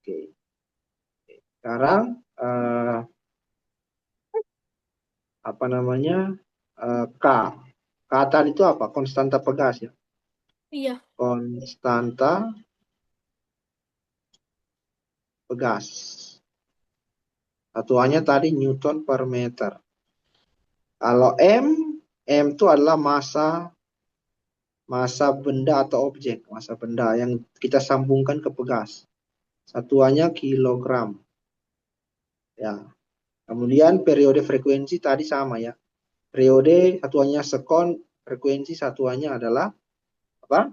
Oke. Sekarang apa namanya? K. K tadi itu apa? Konstanta pegas ya. Iya. Konstanta pegas. Satuannya tadi Newton per meter. Kalau M itu adalah massa benda atau objek, massa benda yang kita sambungkan ke pegas. Satuannya kilogram. Ya. Kemudian periode frekuensi tadi sama ya. Periode satuannya sekon, frekuensi satuannya adalah apa?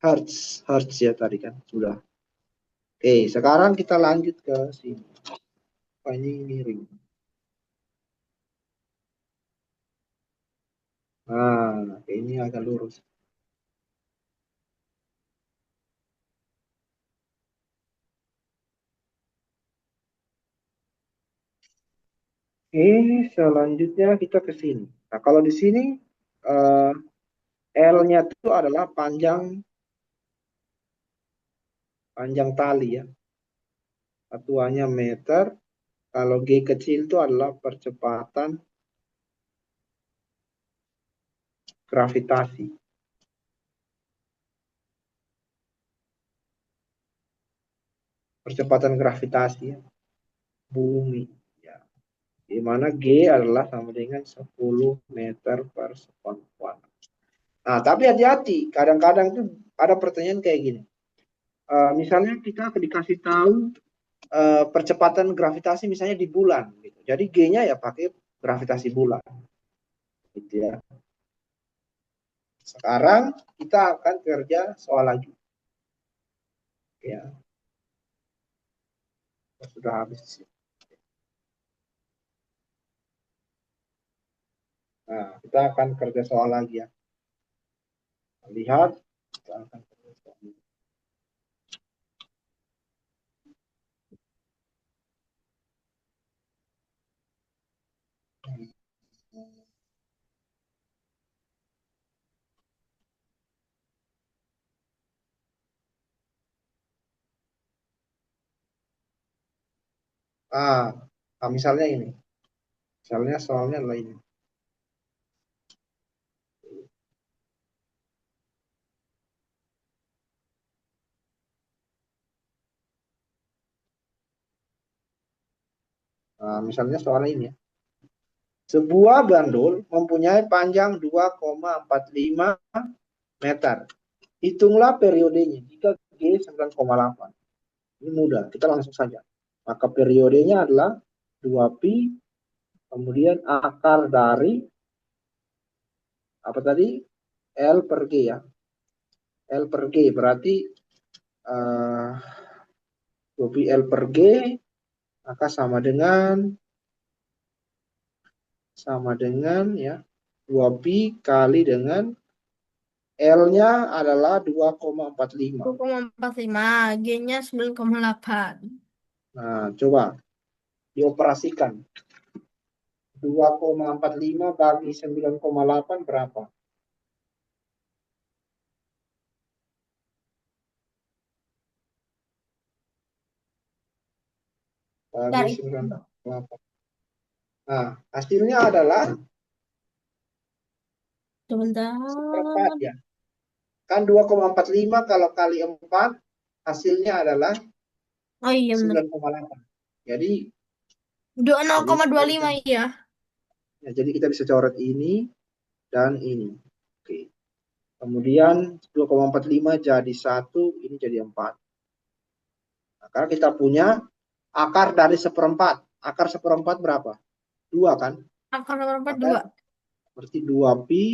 Hertz. Hertz ya tadi kan sudah. Oke, sekarang kita lanjut ke sini. Oh, ini miring. Nah, ini agak lurus. Oke, selanjutnya kita ke sini. Nah, kalau di sini eh, L-nya itu adalah panjang panjang tali ya. Satuannya meter. Kalau G kecil itu adalah percepatan gravitasi. Percepatan gravitasi ya, bumi. Ya. Di mana G adalah sama dengan 10 meter per sekon kuadrat. Nah, tapi hati-hati. Kadang-kadang itu ada pertanyaan kayak gini. Misalnya kita dikasih tahu percepatan gravitasi misalnya di bulan. Gitu. Jadi G-nya ya pakai gravitasi bulan. Gitu ya. Sekarang kita akan kerja soal lagi. Ya, sudah habis. Nah, kita akan kerja soal lagi ya. Lihat, kita akan kerja soal. Ah, misalnya ini. Misalnya soalnya adalah ini. Misalnya soal ini ya. Sebuah bandul mempunyai panjang 2,45 meter. Hitunglah periodenya jika G 9,8. Ini mudah, kita langsung saja. Maka periodenya adalah 2pi, kemudian akar dari apa tadi? L per G ya. L per G berarti 2pi L per G maka sama dengan ya 2pi kali dengan L-nya adalah 2,45. 2,45, G-nya 9,8. Nah, coba dioperasikan. 2,45 bagi 9,8 berapa? Bagi Dari 9,8. Nah, hasilnya adalah seperempat sebentar. ya. Kan 2,45 kalau kali 4 hasilnya adalah Oh iya benar. 9,8. Jadi Dua jadi kita bisa 0,25 iya. ya, jadi kita bisa coret ini dan ini. Oke. Kemudian 2,45 jadi 1, ini jadi 4. Nah, karena kita punya akar dari seperempat. Akar seperempat berapa? 2 kan? Akar nomor 4 Maka 2. berarti 2pi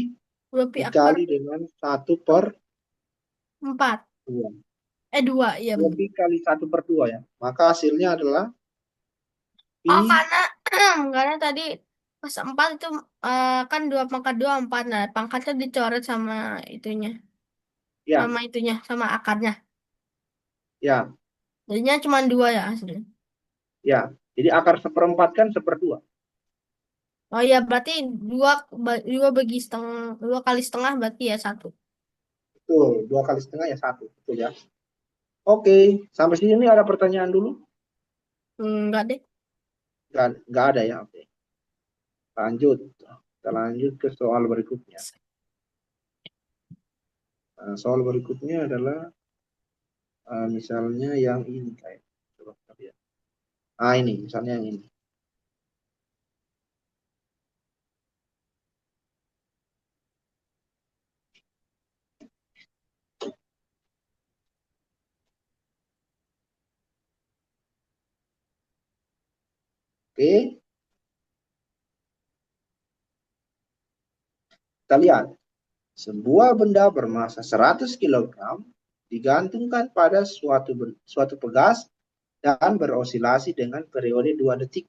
2 pi akar dikali dengan 1/2. 4. 2 iya Dua benar. pi kali 1/2 ya. Maka hasilnya adalah Oh pi karena karena tadi pas 4 itu kan 2 pangkat 2 4. Nah, pangkatnya dicoret sama itunya. ya Sama itunya, sama akarnya. ya Jadinya cuma 2 ya hasilnya. ya. Jadi akar seperempat kan 1/2. Oh iya berarti 2 bagi setengah, 2 kali setengah berarti ya 1. Betul, 2 kali setengah ya 1. Betul ya. Oke, sampai sini ada pertanyaan dulu? Enggak deh. Nggak ada ya. Oke. Lanjut. Kita lanjut ke soal berikutnya. Nah, soal berikutnya adalah misalnya yang ini kayak. Coba kita lihat. Ini misalnya yang ini. Oke, kita lihat. Sebuah benda bermasa 100 kilogram digantungkan pada suatu pegas dan berosilasi dengan periode 2 detik.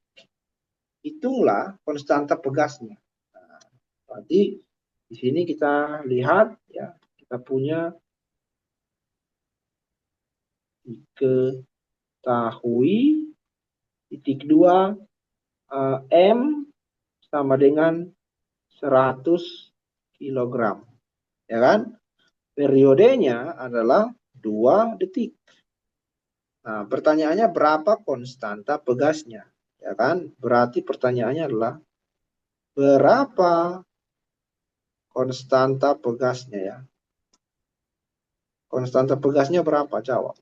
Hitunglah konstanta pegasnya. Nah, berarti di sini kita lihat ya, kita punya diketahui titik 2 M sama dengan 100 kilogram, ya kan? Periodenya adalah 2 detik. Nah, pertanyaannya berapa konstanta pegasnya? Ya kan? Berarti pertanyaannya adalah berapa konstanta pegasnya ya? Konstanta pegasnya berapa? Jawab.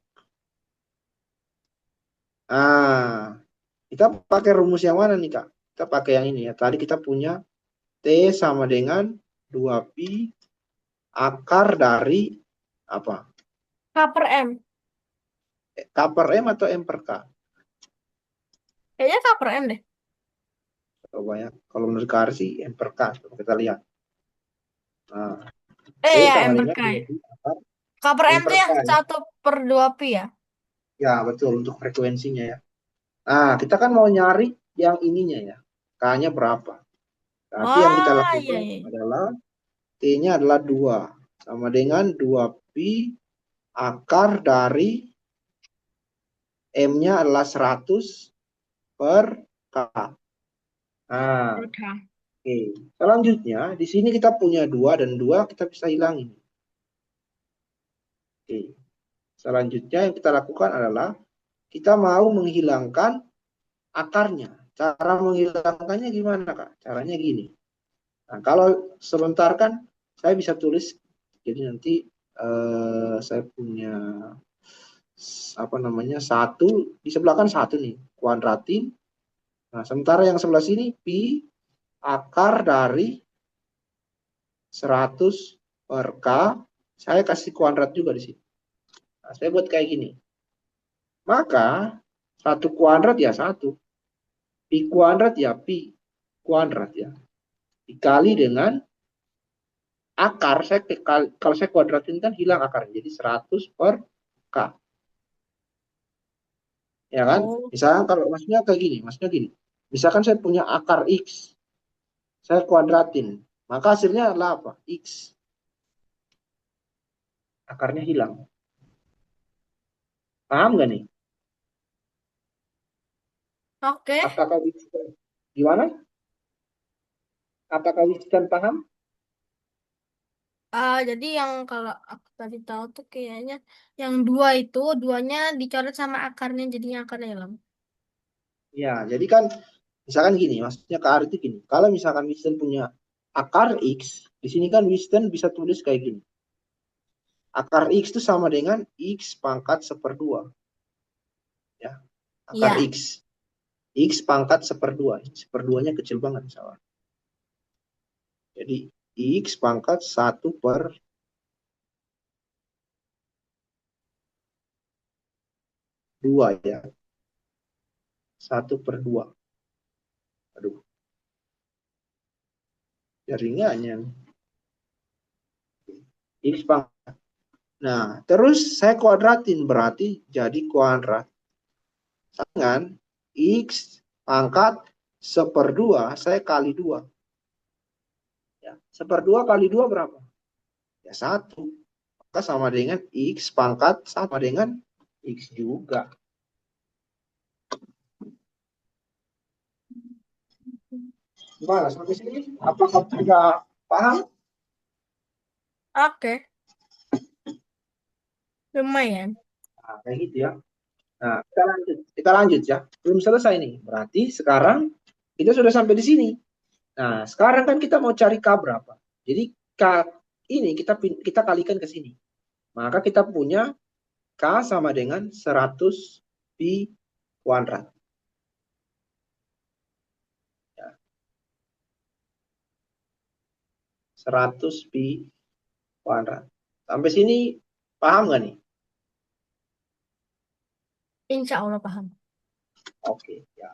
Nah, kita pakai rumus yang mana nih, Kak? Kita pakai yang ini ya. Tadi kita punya T sama dengan 2pi akar dari apa? K per M. K per M atau M per K? Kayaknya K per M deh. Coba ya. Kalau menurut Kak sih M per K. Coba kita lihat. Nah, T Ya, sama M per dengan K ya. 2pi akar K per M M per tuh ya K ya. 1/2pi ya. Ya, betul untuk frekuensinya ya. Nah, kita kan mau nyari yang ininya ya. K-nya berapa? Berarti yang kita Oh, iya, lakukan iya. adalah T-nya adalah 2. Sama dengan 2pi akar dari M-nya adalah 100 per K. Nah, Oke. oke. Selanjutnya, di sini kita punya 2 dan 2 kita bisa hilangin. Oke. Selanjutnya yang kita lakukan adalah kita mau menghilangkan akarnya. Cara menghilangkannya gimana, Kak? Caranya gini. Nah, kalau sebentar kan saya bisa tulis, jadi nanti saya punya apa namanya satu di sebelah kan satu nih kuadratin. Nah, sementara yang sebelah sini pi akar dari 100 per k, saya kasih kuadrat juga di sini. Nah, saya buat kayak gini. Maka satu kuadrat ya satu, pi kuadrat ya pi kuadrat ya dikali dengan akar. Saya kalau saya kuadratin kan hilang akarnya jadi 100 per k, ya kan? Oh, Misalkan kalau maksudnya gini, misalkan saya punya akar x, saya kuadratin, maka hasilnya adalah apa? X, akarnya hilang. Paham nggak nih? oke. Apakah gimana? Apakah Winston paham? Jadi yang kalau aku tadi tahu tuh kayaknya yang dua itu duanya dicoret sama akarnya jadinya akarnya hilang. Ya, jadi kan misalkan gini, maksudnya ke arah itu gini. Kalau misalkan Winston punya akar x, di sini kan Winston bisa tulis kayak gini. Akar x itu sama dengan x pangkat seperdua, ya. Akar Iya. x pangkat seperdua, seperduanya kecil banget misalnya. Jadi x pangkat 1/2 ya, 1/2. Aduh, jaringannya. X pangkat. Nah, terus saya kuadratin berarti jadi kuadrat dengan x pangkat seperdua saya kali 2. Ya, seperdua kali 2 berapa? Ya 1. Maka sama dengan x pangkat sama dengan x juga. Gimana sampai sini? Apakah sudah paham? Oke, lumayan. Nah, kayak gitu ya. Nah, kita lanjut. Kita lanjut ya. Belum selesai nih. Berarti sekarang kita sudah sampai di sini. Nah, sekarang kan kita mau cari K berapa. Jadi K ini kita kalikan ke sini. Maka kita punya K sama dengan 100 pi kuadrat. Ya, 100 pi kuadrat. Sampai sini paham nggak nih? Insya Allah paham. Oke, ya.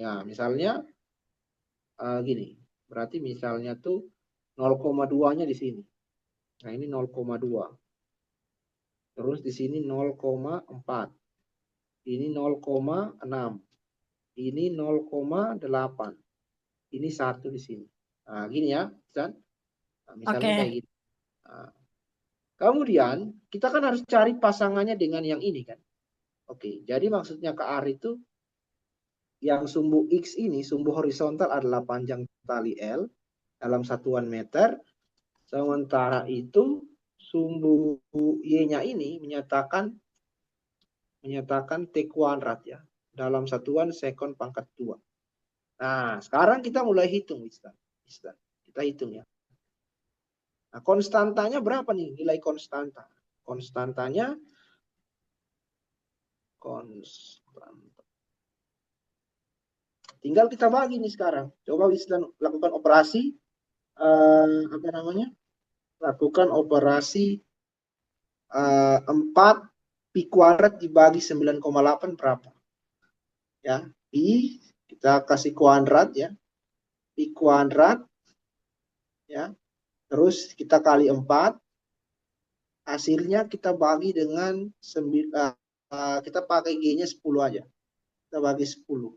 Ya, misalnya gini. Berarti misalnya tuh 0,2-nya di sini. Nah, ini 0,2. Terus di sini 0,4. Ini 0,6. Ini 0,8. Ini 1 di sini. Nah, gini ya, Zan. Nah, misalnya kayak Oke. gitu. Nah, kemudian kita kan harus cari pasangannya dengan yang ini kan. Oke, jadi maksudnya ke R itu yang sumbu X ini, sumbu horizontal adalah panjang tali L dalam satuan meter. Sementara itu sumbu Y-nya ini menyatakan T kuadrat ya dalam satuan sekon pangkat 2. Nah, sekarang kita mulai hitung, Wistan. Kita hitung ya. Nah, konstantanya berapa nih nilai konstanta? Konstantanya konstanta. Tinggal kita bagi nih sekarang. Coba Wistan lakukan operasi apa namanya? Lakukan operasi 4 pi kuadrat dibagi 9,8 berapa? Ya, pi kita kasih kuadrat ya. Pi kuadrat ya. Terus kita kali 4, hasilnya kita bagi dengan kita pakai G-nya 10 aja. Kita bagi 10.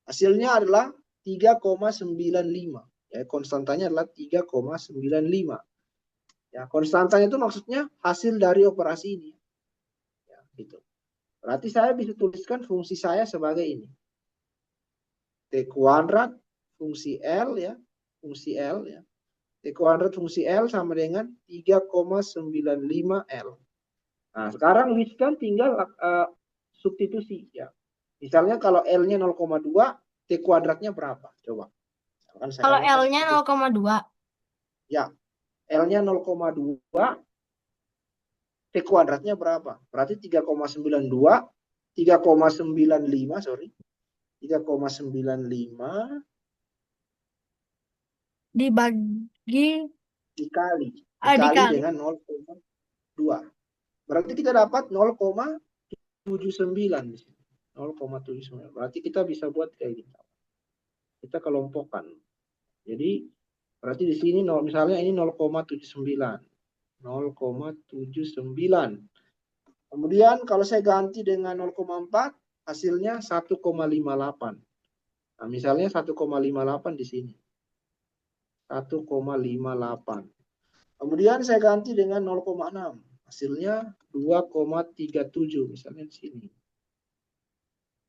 Hasilnya adalah 3,95. Ya, konstantanya adalah 3,95. Ya, konstantanya itu maksudnya hasil dari operasi ini. Ya, gitu. Berarti saya bisa tuliskan fungsi saya sebagai ini. T kuadrat fungsi L ya, fungsi L ya. T kuadrat fungsi L sama dengan 3,95 L. Nah, sekarang Wiskan tinggal substitusi ya. Misalnya kalau L-nya 0,2, T kuadratnya berapa? Coba. Misalkan Kalau saya L-nya substitusi. 0,2. Ya, L-nya 0,2, T kuadratnya berapa? Berarti 3,92, 3,95, sorry. 3,95 Dibagi, dikali dikali. dengan 0,2. Berarti kita dapat 0,79 di sini. 0,79. Berarti kita bisa buat kayak gitu. Kita kelompokkan. Jadi berarti di sini misalnya ini 0,79. 0,79. Kemudian kalau saya ganti dengan 0,4, hasilnya 1,58. Nah, misalnya 1,58 di sini. 1,58. Kemudian saya ganti dengan 0,6. Hasilnya 2,37 misalnya di sini.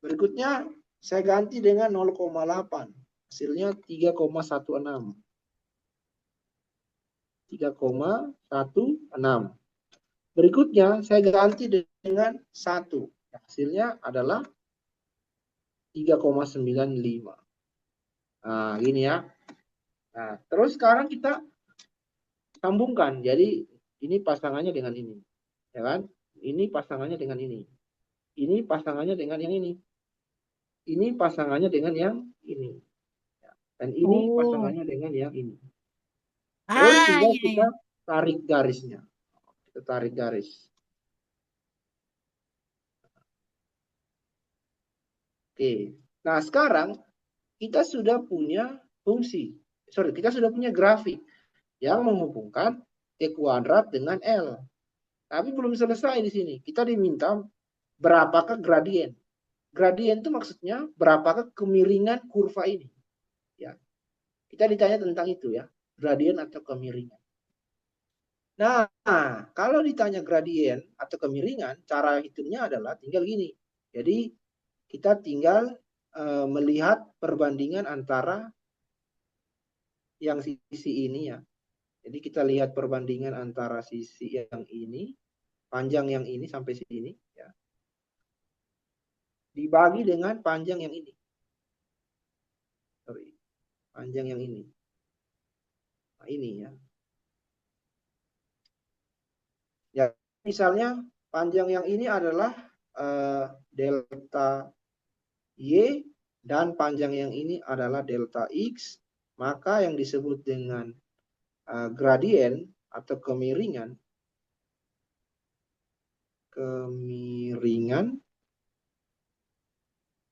Berikutnya saya ganti dengan 0,8. Hasilnya 3,16. 3,16. Berikutnya saya ganti dengan 1. Hasilnya adalah 3,95. Nah, gini ya. Nah, terus sekarang kita sambungkan. Jadi ini pasangannya dengan ini. Ya kan? Ini pasangannya dengan ini. Ini pasangannya dengan yang ini. Ini pasangannya dengan yang ini. Dan ini Oh. pasangannya dengan yang ini. Terus Ah, tinggal iya, kita iya. tarik garisnya. Kita tarik garis. Oke. Nah, sekarang kita sudah punya fungsi. Sorry, kita sudah punya grafik yang menghubungkan T kuadrat dengan L. Tapi belum selesai di sini. Kita diminta berapakah gradien. Gradien itu maksudnya berapakah kemiringan kurva ini. Ya, kita ditanya tentang itu ya, gradien atau kemiringan. Nah, kalau ditanya gradien atau kemiringan, cara hitungnya adalah tinggal gini. Jadi kita tinggal melihat perbandingan antara yang sisi ini ya. Jadi kita lihat perbandingan antara sisi yang ini, panjang yang ini sampai sini ya. Dibagi dengan panjang yang ini. Sorry, panjang yang ini. Nah, ini ya. Ya, misalnya panjang yang ini adalah delta Y dan panjang yang ini adalah delta X, maka yang disebut dengan gradien atau kemiringan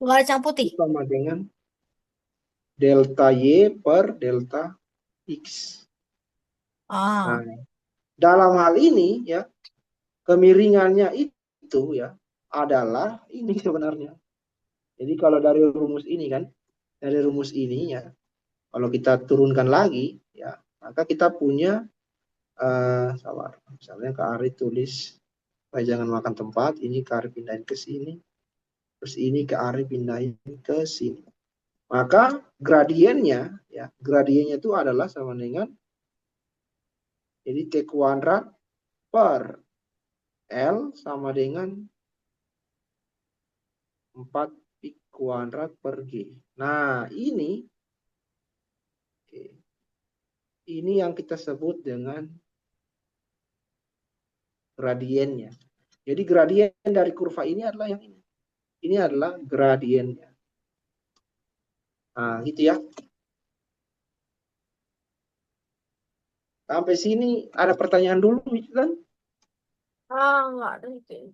Nggak ada yang putih. itu sama dengan delta Y per delta X. Nah, Ah, dalam hal ini ya, kemiringannya itu ya adalah ini sebenarnya. Jadi kalau dari rumus ini kan, dari rumus ini ya, kalau kita turunkan lagi ya, maka kita punya sabar. Misalnya Kak Ari tulis supaya jangan makan tempat, ini Kak Ari pindahin ke sini, terus ini Kak Ari pindahin ke sini. Maka gradiennya ya, gradiennya itu adalah sama dengan jadi T kuadrat per L sama dengan 4 pi kuadrat per G. Nah, ini yang kita sebut dengan gradiennya. Jadi gradien dari kurva ini adalah yang ini. Ini adalah gradiennya. Nah, gitu ya. Sampai sini ada pertanyaan dulu, kan? nggak ada itu.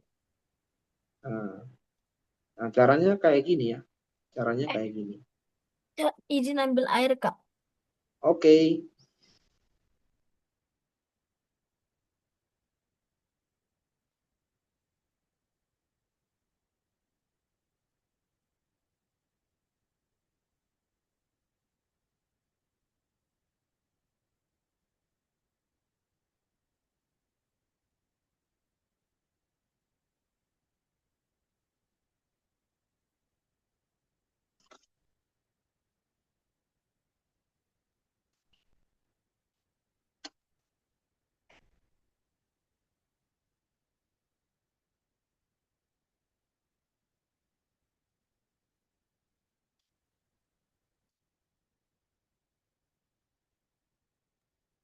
Nah, nah, caranya kayak gini ya. Caranya Eh, kayak gini. izin ambil air, Kak. Oke.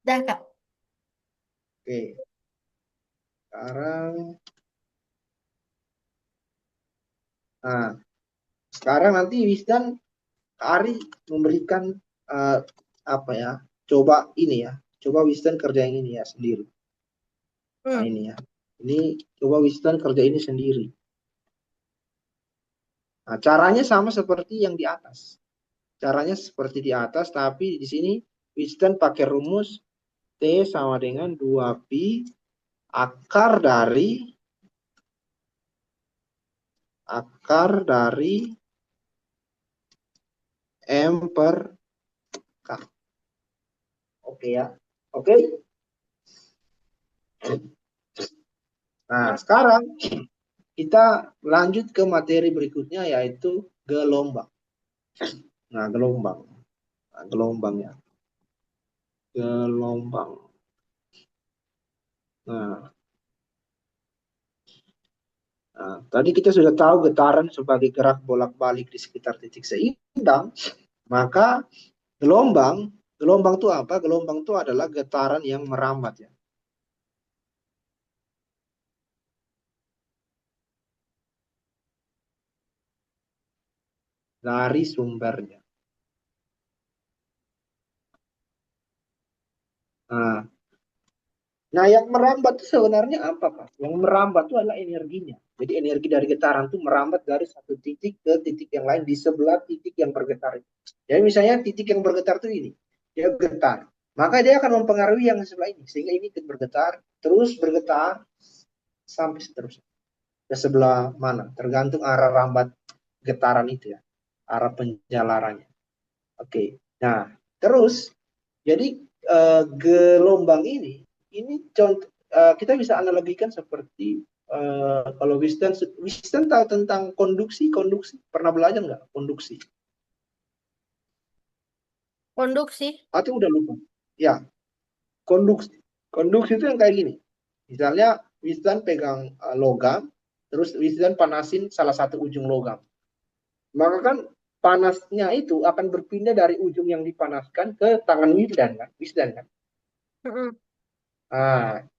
Dah, Kak. Oke. Sekarang nah, sekarang nanti Wisdan Ari memberikan eh, apa ya? Coba ini ya. Coba Wisdan kerja yang ini ya sendiri. Nah, Hmm. ini ya. Ini coba Wisdan kerja ini sendiri. Nah, caranya sama seperti yang di atas. Caranya seperti di atas, tapi di sini Wisdan pakai rumus T sama dengan 2pi akar dari M per K. Oke ya. Oke. Nah, Nah, sekarang kita lanjut ke materi berikutnya yaitu gelombang. Nah, gelombang. Nah, gelombang ya. Gelombang. Nah, tadi kita sudah tahu getaran sebagai gerak bolak-balik di sekitar titik seimbang, maka gelombang, gelombang itu apa? Gelombang itu adalah getaran yang merambat ya, dari sumbernya. Nah, nah, yang merambat itu sebenarnya apa, Pak? Yang merambat itu adalah energinya. Jadi energi dari getaran itu merambat dari satu titik ke titik yang lain di sebelah titik yang bergetar. Jadi misalnya titik yang bergetar itu ini, dia getar. Maka dia akan mempengaruhi yang sebelah ini. Sehingga ini ikut bergetar, terus bergetar, sampai seterusnya. Ke sebelah mana? Tergantung arah rambat getaran itu ya. Arah penjalarannya. Oke. Nah, terus jadi gelombang ini contoh kita bisa analogikan seperti kalau Wisden tahu tentang konduksi pernah belajar nggak konduksi? konduksi. Atau udah lupa? Ya, konduksi. Konduksi itu yang kayak gini. Misalnya Wisden pegang logam, terus Wisden panasin salah satu ujung logam. Maka kan panasnya itu akan berpindah dari ujung yang dipanaskan ke tangan Wisden kan? Mm-mm.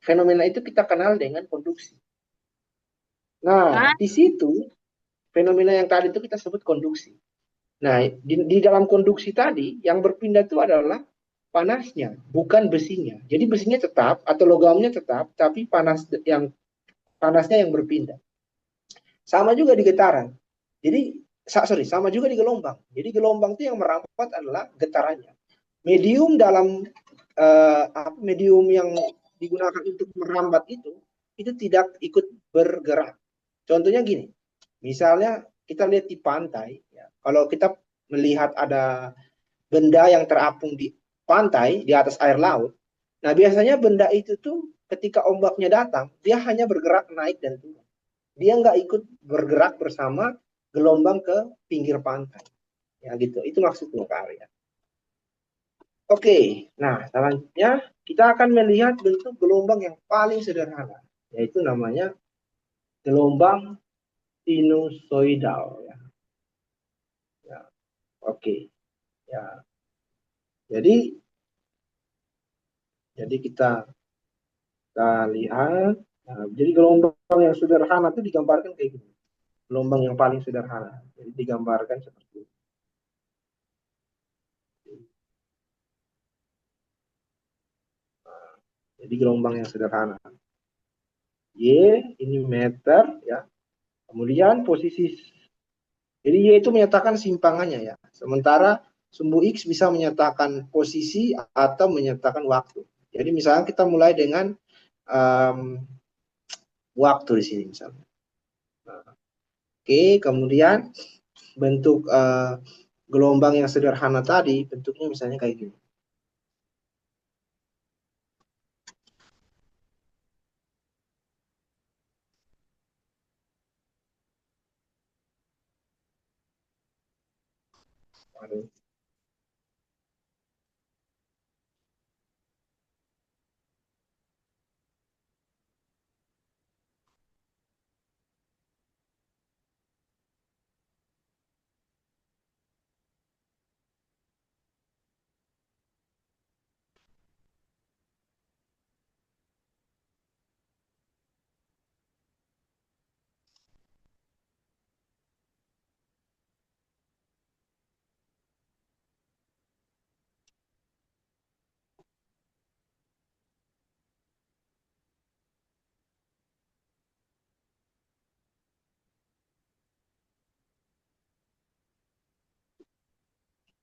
Fenomena itu kita kenal dengan konduksi. Nah, Ah, di situ fenomena yang tadi itu kita sebut konduksi. Nah, di dalam konduksi tadi yang berpindah itu adalah panasnya, bukan besinya. Jadi besinya tetap atau logamnya tetap, tapi panasnya yang berpindah. Sama juga di getaran. Jadi sama juga di gelombang. Jadi gelombang itu yang merambat adalah getarannya. Medium dalam medium yang digunakan untuk merambat itu tidak ikut bergerak. Contohnya gini, misalnya kita lihat di pantai, ya, kalau kita melihat ada benda yang terapung di pantai di atas air laut, nah biasanya benda itu tuh ketika ombaknya datang, dia hanya bergerak naik dan turun. Dia nggak ikut bergerak bersama gelombang ke pinggir pantai. Ya gitu, itu maksudnya Kak Arya. Oke, nah selanjutnya kita akan melihat bentuk gelombang yang paling sederhana, yaitu namanya gelombang sinusoidal. Ya, ya. Oke, ya. Jadi, kita lihat. Nah, jadi gelombang yang sederhana itu digambarkan kayak gini. Gelombang yang paling sederhana, jadi digambarkan seperti ini. Jadi gelombang yang sederhana. Y ini meter, ya. Kemudian posisi, jadi Y itu menyatakan simpangannya ya. Sementara sumbu X bisa menyatakan posisi atau menyatakan waktu. Jadi misalnya kita mulai dengan um, waktu di sini misalnya. Nah, oke, kemudian bentuk gelombang yang sederhana tadi bentuknya misalnya kayak gini.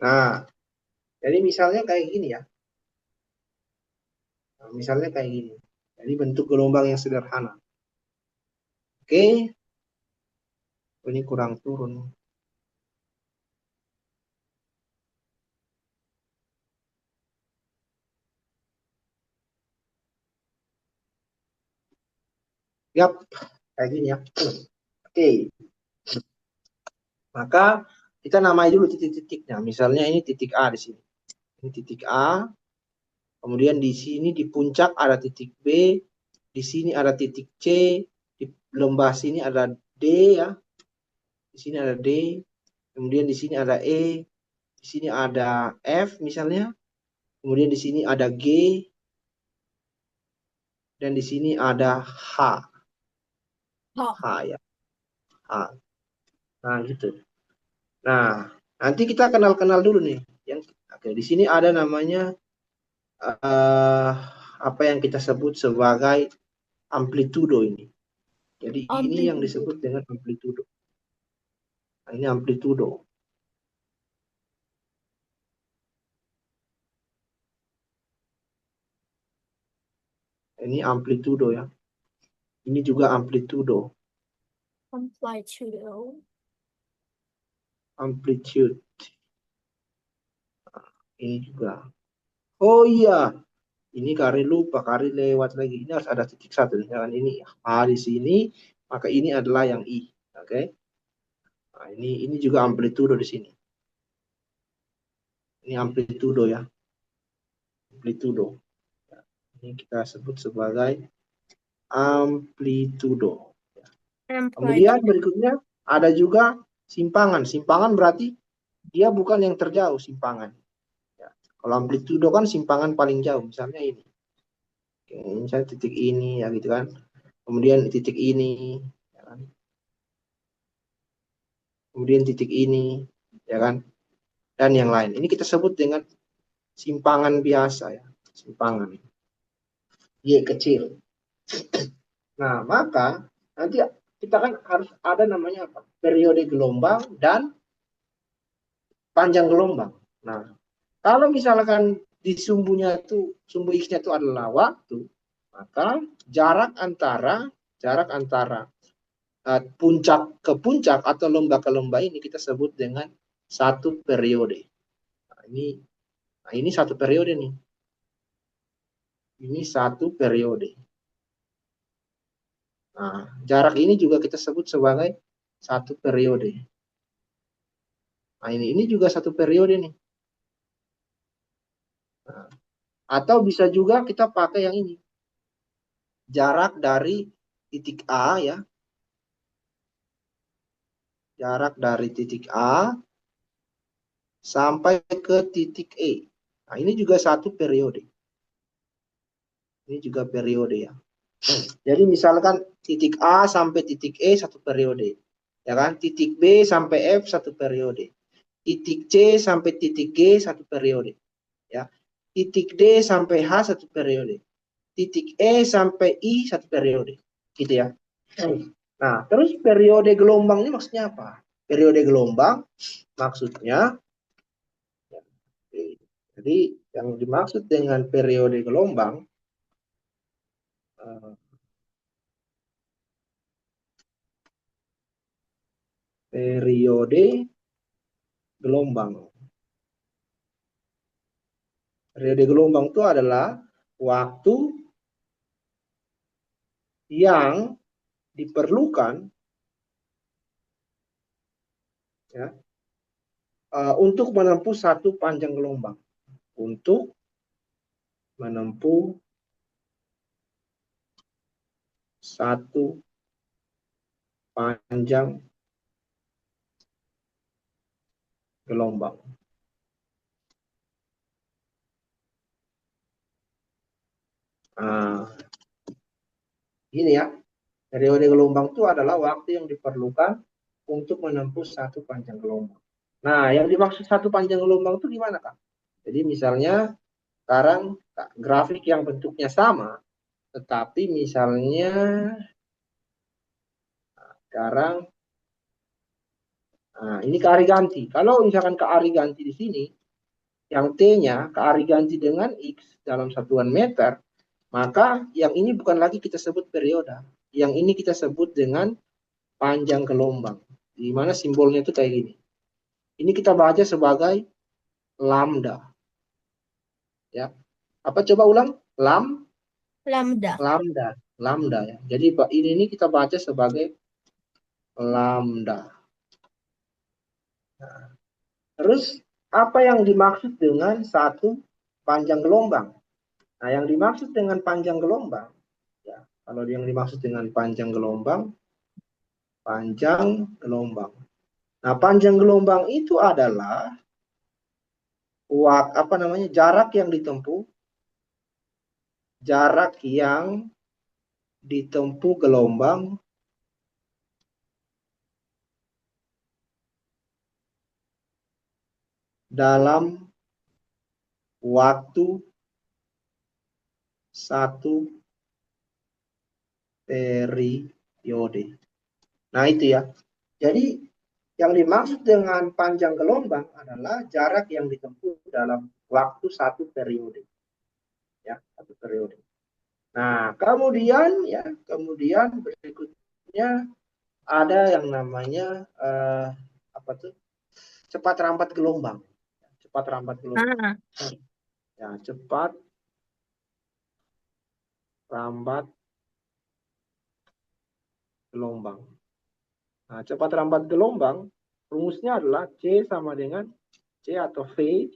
Nah, jadi misalnya kayak gini ya. Nah, misalnya kayak gini. Jadi bentuk gelombang yang sederhana. Oke, ini kurang turun. Yap, kayak gini ya. Oke, maka kita namai dulu titik-titiknya. Misalnya ini titik A di sini. Ini titik A, kemudian di sini di puncak ada titik B, di sini ada titik C, di lembah sini ada D ya, di sini ada D, kemudian di sini ada E, di sini ada F misalnya, kemudian di sini ada G, dan di sini ada H, Oh, H ya, H. Nah gitu. Nah nanti kita kenal-kenal dulu nih. Yang oke, di sini ada namanya uh, apa yang kita sebut sebagai amplitudo ini. Jadi ini yang amplitude. disebut dengan amplitudo. Nah, ini amplitudo. Ini amplitudo ya. Ini juga amplitudo. Amplitude. Amplitude. Ini juga. Oh iya, ini Kari lupa, Kari lewat lagi. Ini harus ada titik satu. Jangan ini A di sini, maka ini adalah yang I. Oke. Nah, ini juga amplitudo di sini. Ini amplitudo ya. Amplitudo. Ini kita sebut sebagai amplitudo. Kemudian Amplitude. berikutnya ada juga simpangan. Simpangan berarti dia bukan yang terjauh simpangan. Ya. Kalau amplitudo kan simpangan paling jauh. Misalnya ini. Oke, misalnya titik ini ya gitu kan. Kemudian titik ini. Ya kan? Kemudian titik ini. Ya kan. Dan yang lain. Ini kita sebut dengan simpangan biasa ya. Simpangan. Y kecil. Nah, maka nanti kita kan harus ada namanya apa? Periode gelombang dan panjang gelombang. Nah, kalau misalkan di sumbu X-nya itu adalah waktu, maka jarak antara puncak ke puncak atau lomba ke lomba ini kita sebut dengan satu periode. Nah, ini satu periode nih. Ini satu periode. Nah, jarak ini juga kita sebut sebagai satu periode. Nah, ini juga satu periode nih. Nah, atau bisa juga kita pakai yang ini. Jarak dari titik A ya. Jarak dari titik A sampai ke titik E. Nah, ini juga satu periode. Ini juga periode ya. Jadi misalkan titik A sampai titik E satu periode. Ya kan? Titik B sampai F satu periode. Titik C sampai titik G satu periode. Ya. Titik D sampai H satu periode. Titik E sampai I satu periode. Gitu ya. Nah, terus periode gelombang ini maksudnya apa? Periode gelombang maksudnya, jadi yang dimaksud dengan periode gelombang, eh, periode gelombang. Periode gelombang itu adalah waktu yang diperlukan ya, untuk menempuh satu panjang gelombang. Untuk menempuh satu panjang gelombang. Nah, ini ya, periode gelombang itu adalah waktu yang diperlukan untuk menempuh satu panjang gelombang. Nah, yang dimaksud satu panjang gelombang itu gimana, Kak? Jadi misalnya sekarang grafik yang bentuknya sama, tetapi misalnya sekarang, nah ini keari ganti. Kalau misalkan keari ganti di sini, yang T-nya keari ganti dengan X dalam satuan meter, maka yang ini bukan lagi kita sebut periode. Yang ini kita sebut dengan panjang gelombang. Di mana simbolnya itu kayak gini. Ini kita baca sebagai lambda. Ya. Apa coba ulang? Lambda. Lambda. Lambda ya. Jadi ini kita baca sebagai lambda. Nah, terus apa yang dimaksud dengan satu panjang gelombang? Nah, yang dimaksud dengan panjang gelombang, ya, kalau yang dimaksud dengan panjang gelombang. Nah, panjang gelombang itu adalah jarak yang ditempuh gelombang dalam waktu satu periode. Nah, itu ya. Jadi yang dimaksud dengan panjang gelombang adalah jarak yang ditempuh dalam waktu satu periode. Ya, satu periode. Nah, kemudian berikutnya ada yang namanya apa tuh? Cepat rambat gelombang. Cepat rambat gelombang. Ah, Ya, cepat rambat gelombang. Nah, cepat rambat gelombang rumusnya adalah C sama dengan C atau V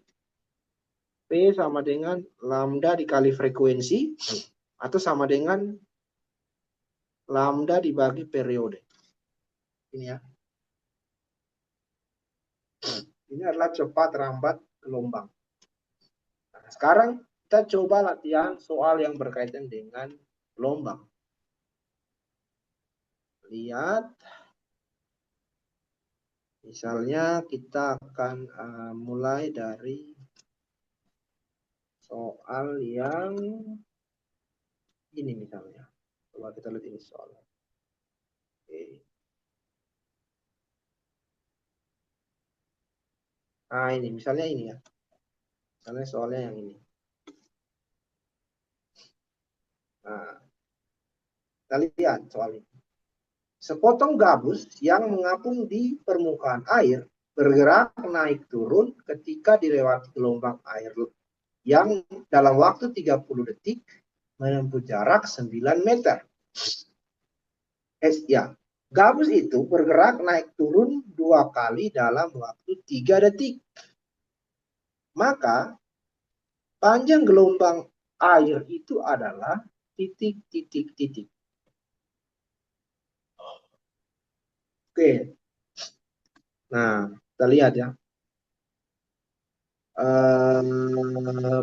sama dengan lambda dikali frekuensi atau sama dengan lambda dibagi periode. Ini ya. Ini adalah cepat rambat gelombang. Nah, sekarang kita coba latihan soal yang berkaitan dengan gelombang. Lihat, misalnya kita akan mulai dari soal yang ini misalnya. Coba kita lihat ini soalnya. Oke. Nah, ini misalnya ini ya. Misalnya soalnya yang ini. Nah, kita lihat soal ini. Sepotong gabus yang mengapung di permukaan air bergerak naik turun ketika dilewati gelombang air yang dalam waktu 30 detik menempuh jarak 9 meter. Ya, gabus itu bergerak naik turun 2 kali dalam waktu 3 detik. Maka panjang gelombang air itu adalah titik, titik, titik. Oke, nah kita lihat ya.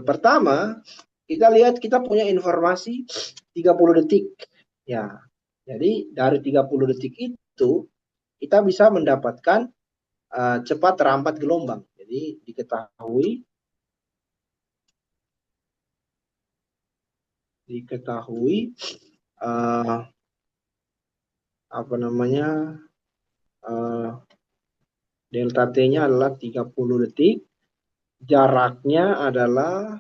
Pertama, kita lihat kita punya informasi 30 detik. Ya, jadi dari 30 detik itu kita bisa mendapatkan cepat terampat gelombang. Jadi diketahui uh, apa namanya uh, delta T-nya adalah 30 detik. Jaraknya adalah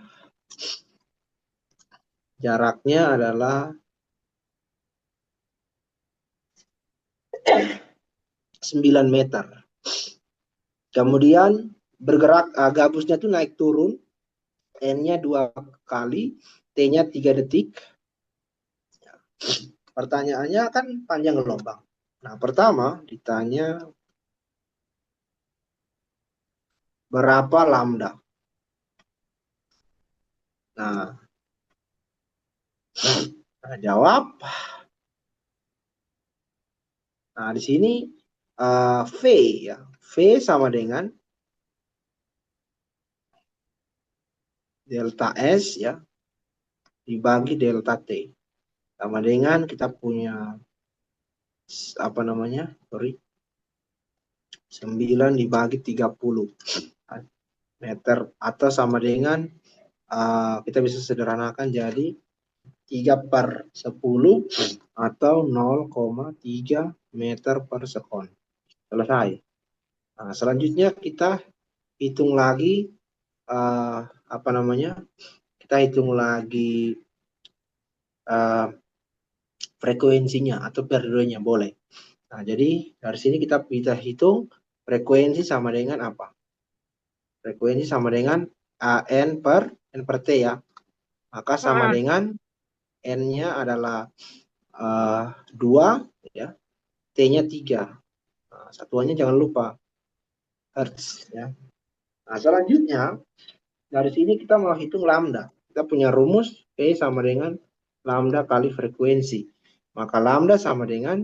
9 meter. Kemudian bergerak gabusnya itu naik turun, N-nya 2 kali, T-nya 3 detik. Pertanyaannya kan panjang gelombang. Nah, pertama ditanya berapa lambda. Nah, jawab. Nah, di sini V ya. V sama dengan delta S ya dibagi delta T. Sama dengan kita punya apa namanya? Sorry. 9 dibagi 30 meter atau sama dengan kita bisa sederhanakan jadi 3/10 atau 0,3 meter per sekon. Selesai. Nah, selanjutnya kita hitung lagi apa namanya? Kita hitung lagi frekuensinya atau periodenya boleh. Nah, jadi dari sini kita bisa hitung frekuensi sama dengan apa? Frekuensi sama dengan N per T ya. Maka sama dengan N-nya adalah 2 ya. T-nya 3. Nah, satuannya jangan lupa Hertz ya. Nah, selanjutnya dari sini kita mau hitung lambda. Kita punya rumus P sama dengan lambda kali frekuensi. Maka lambda sama dengan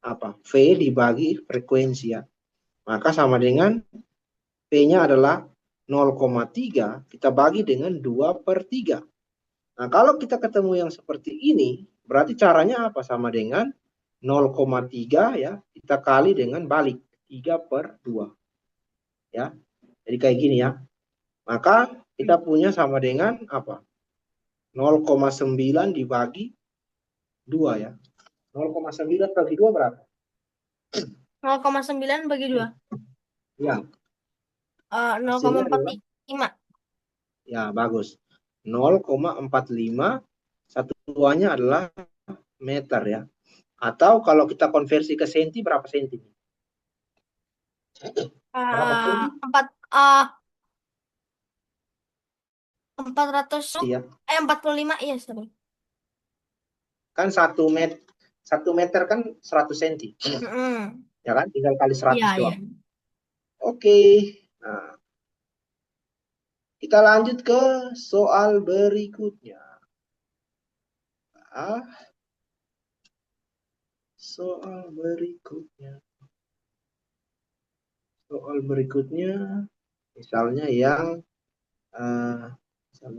apa? V dibagi frekuensi ya. Maka sama dengan P-nya adalah 0,3 kita bagi dengan 2/3. Nah, kalau kita ketemu yang seperti ini, berarti caranya apa? Sama dengan 0,3 ya, kita kali dengan balik 3/2 ya. Jadi kayak gini ya. Maka kita punya sama dengan apa? 0,9 dibagi 2 ya. 0,9 bagi 2 berapa? 0,9 bagi 2. Ya, hasilnya adalah 0,45. ya bagus. 0,45 satuannya adalah meter ya. Atau kalau kita konversi ke senti berapa senti? Berapa senti? 400 Ya, 45 iya sorry. kan 1 meter kan 100 senti. Mm-mm. Ya kan? Tinggal kali Iya 100 iya. doang. Oke. Nah, kita lanjut ke soal berikutnya. Ah, soal berikutnya. Soal berikutnya misalnya uh,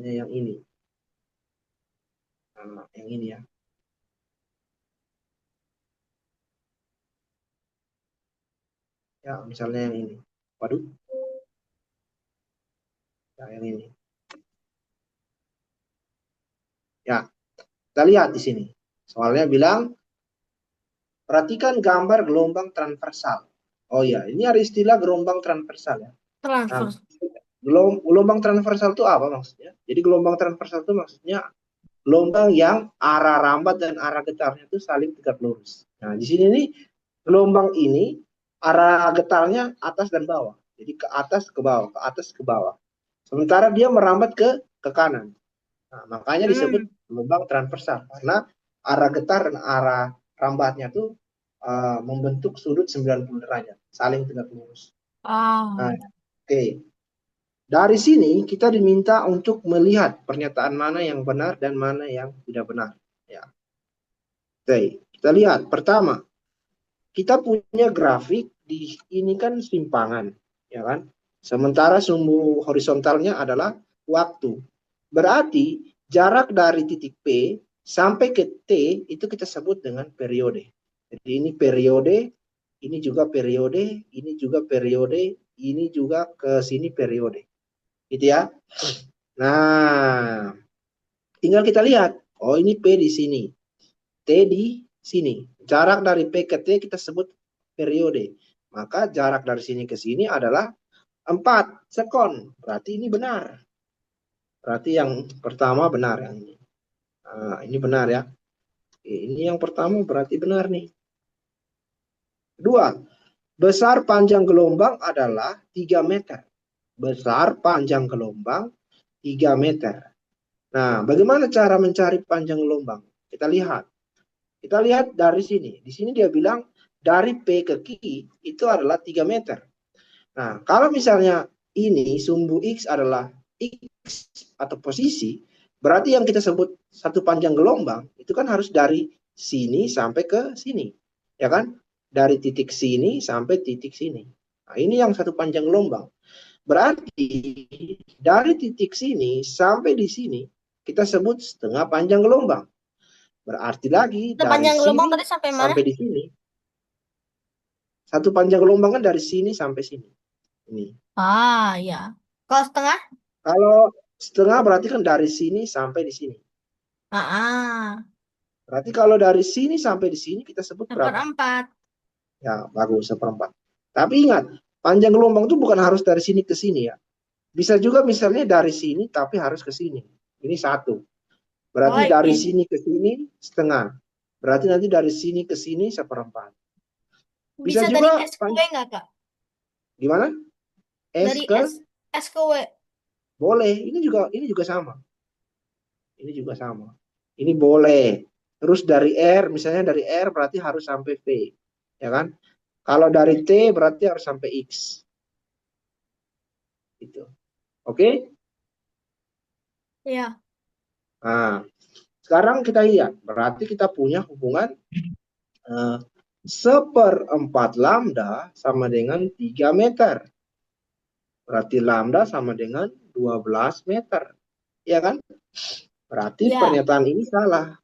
yang ini. Yang ini ya. Ya, misalnya yang ini. Waduh, ya, yang ini. Ya, kita lihat di sini. Soalnya bilang Perhatikan gambar gelombang transversal. Oh ya, ini ada istilah gelombang transversal ya. Nah, Transfer. gelombang transversal itu apa maksudnya? Jadi gelombang transversal itu maksudnya gelombang yang arah rambat dan arah getarnya itu saling tegak lurus. Nah, di sini nih gelombang ini arah getarnya atas dan bawah. Jadi ke atas ke bawah, ke atas ke bawah. Sementara dia merambat ke kanan. Nah, makanya disebut Hmm. gelombang transversal karena arah getar dan arah rambatnya tuh membentuk sudut 90 derajat, saling tegak lurus. Ah, Nah, oke. Dari sini kita diminta untuk melihat pernyataan mana yang benar dan mana yang tidak benar. Ya, oke. Kita lihat. Pertama, kita punya grafik di ini kan simpangan, ya kan? Sementara sumbu horizontalnya adalah waktu. Berarti jarak dari titik P sampai ke T itu kita sebut dengan periode. Jadi ini periode, ini juga periode, ini juga periode, ini juga ke sini periode. Gitu ya. Nah, tinggal kita lihat. Oh, ini P di sini. T di sini. Jarak dari P ke T kita sebut periode. Maka jarak dari sini ke sini adalah 4 sekon. Berarti ini benar. Berarti yang pertama benar yang ini. Nah, ini benar ya. Ini yang pertama berarti benar nih. Kedua, besar panjang gelombang adalah 3 meter. Besar panjang gelombang 3 meter. Nah, bagaimana cara mencari panjang gelombang? Kita lihat. Kita lihat dari sini. Di sini dia bilang dari P ke Q itu adalah 3 meter. Nah, kalau misalnya ini sumbu X adalah X atau posisi, berarti yang kita sebut satu panjang gelombang itu kan harus dari sini sampai ke sini. Ya kan? Dari titik sini sampai titik sini. Nah, ini yang satu panjang gelombang. Berarti dari titik sini sampai di sini kita sebut setengah panjang gelombang. Berarti lagi dari sepanjang gelombang sini tadi sampai mana? sampai di sini. Satu panjang gelombang kan dari sini sampai sini. Ini. Ah, ya. Kalau setengah? Kalau setengah berarti kan dari sini sampai di sini. Ah, ah. Berarti kalau dari sini sampai di sini kita sebut berapa? Seperempat. Ya, bagus, seperempat. Tapi ingat, panjang gelombang itu bukan harus dari sini ke sini ya. Bisa juga misalnya dari sini tapi harus ke sini. Ini satu. Oh, Berarti dari iya. sini ke sini setengah. Berarti nanti dari sini ke sini seperempat. Bisa Bisa dari juga S ke W nggak, Kak? gimana? S Dari ke S ke W. boleh. Ini juga sama. Ini juga sama. Ini boleh. Terus dari R, misalnya dari R berarti harus sampai V. Ya kan? Kalau dari T berarti harus sampai X. Gitu. Oke? Ya. Nah, sekarang kita lihat. Berarti kita punya hubungan eh, seperempat lambda sama dengan 3 meter. Berarti lambda sama dengan 12 meter. Ya kan? Berarti Ya. pernyataan ini salah.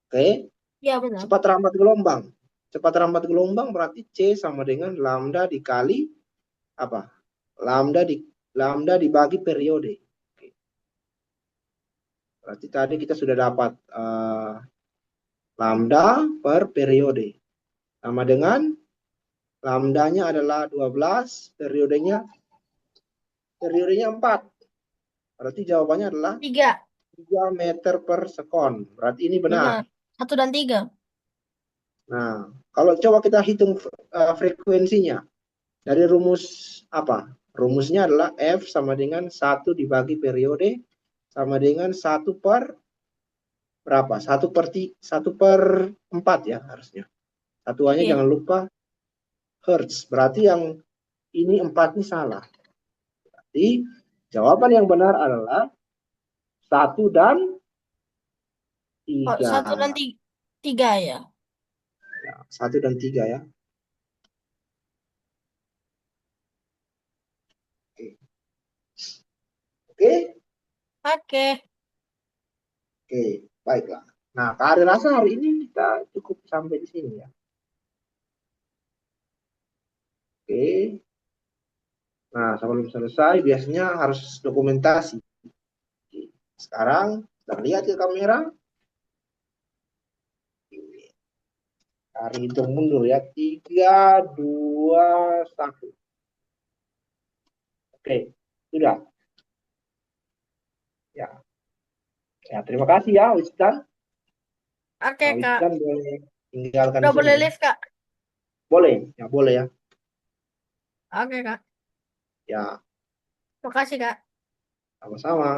Oke? Ya, benar. Cepat rambat gelombang. Cepat rambat gelombang berarti C sama dengan lambda dikali apa? Lambda dibagi periode. Oke. Berarti tadi kita sudah dapat lambda per periode. Sama dengan lambdanya adalah 12, periodenya 4. Berarti jawabannya adalah Tiga. 3 meter per sekon. Berarti ini benar. Benar. Satu dan tiga. Nah, kalau coba kita hitung frekuensinya dari rumus apa? Rumusnya adalah F sama dengan 1 dibagi periode sama dengan 1 per berapa? 1/4 ya harusnya. Satuannya Iya. jangan lupa Hertz. Berarti yang ini 4 ini salah. Jadi jawaban yang benar adalah 1 dan 3. Oh, satu dan tiga. Tiga ya. Ya, 1 dan 3 ya. Oke. Oke. Oke. Oke. Baiklah. Nah, Kak rasa hari ini kita cukup sampai di sini ya. Oke. Nah, sebelum selesai biasanya harus dokumentasi. Sekarang kita lihat ke kamera. Tarik hitung mundur ya. 3, 2, 1. Oke, sudah. Ya, ya terima kasih ya, Wiskan. Oke, Nah, Kak. Wiskan boleh tinggalkan Udah sini boleh ya. live, Kak. Boleh ya. Oke, Kak. Ya, Makasih, Kak. sama-sama.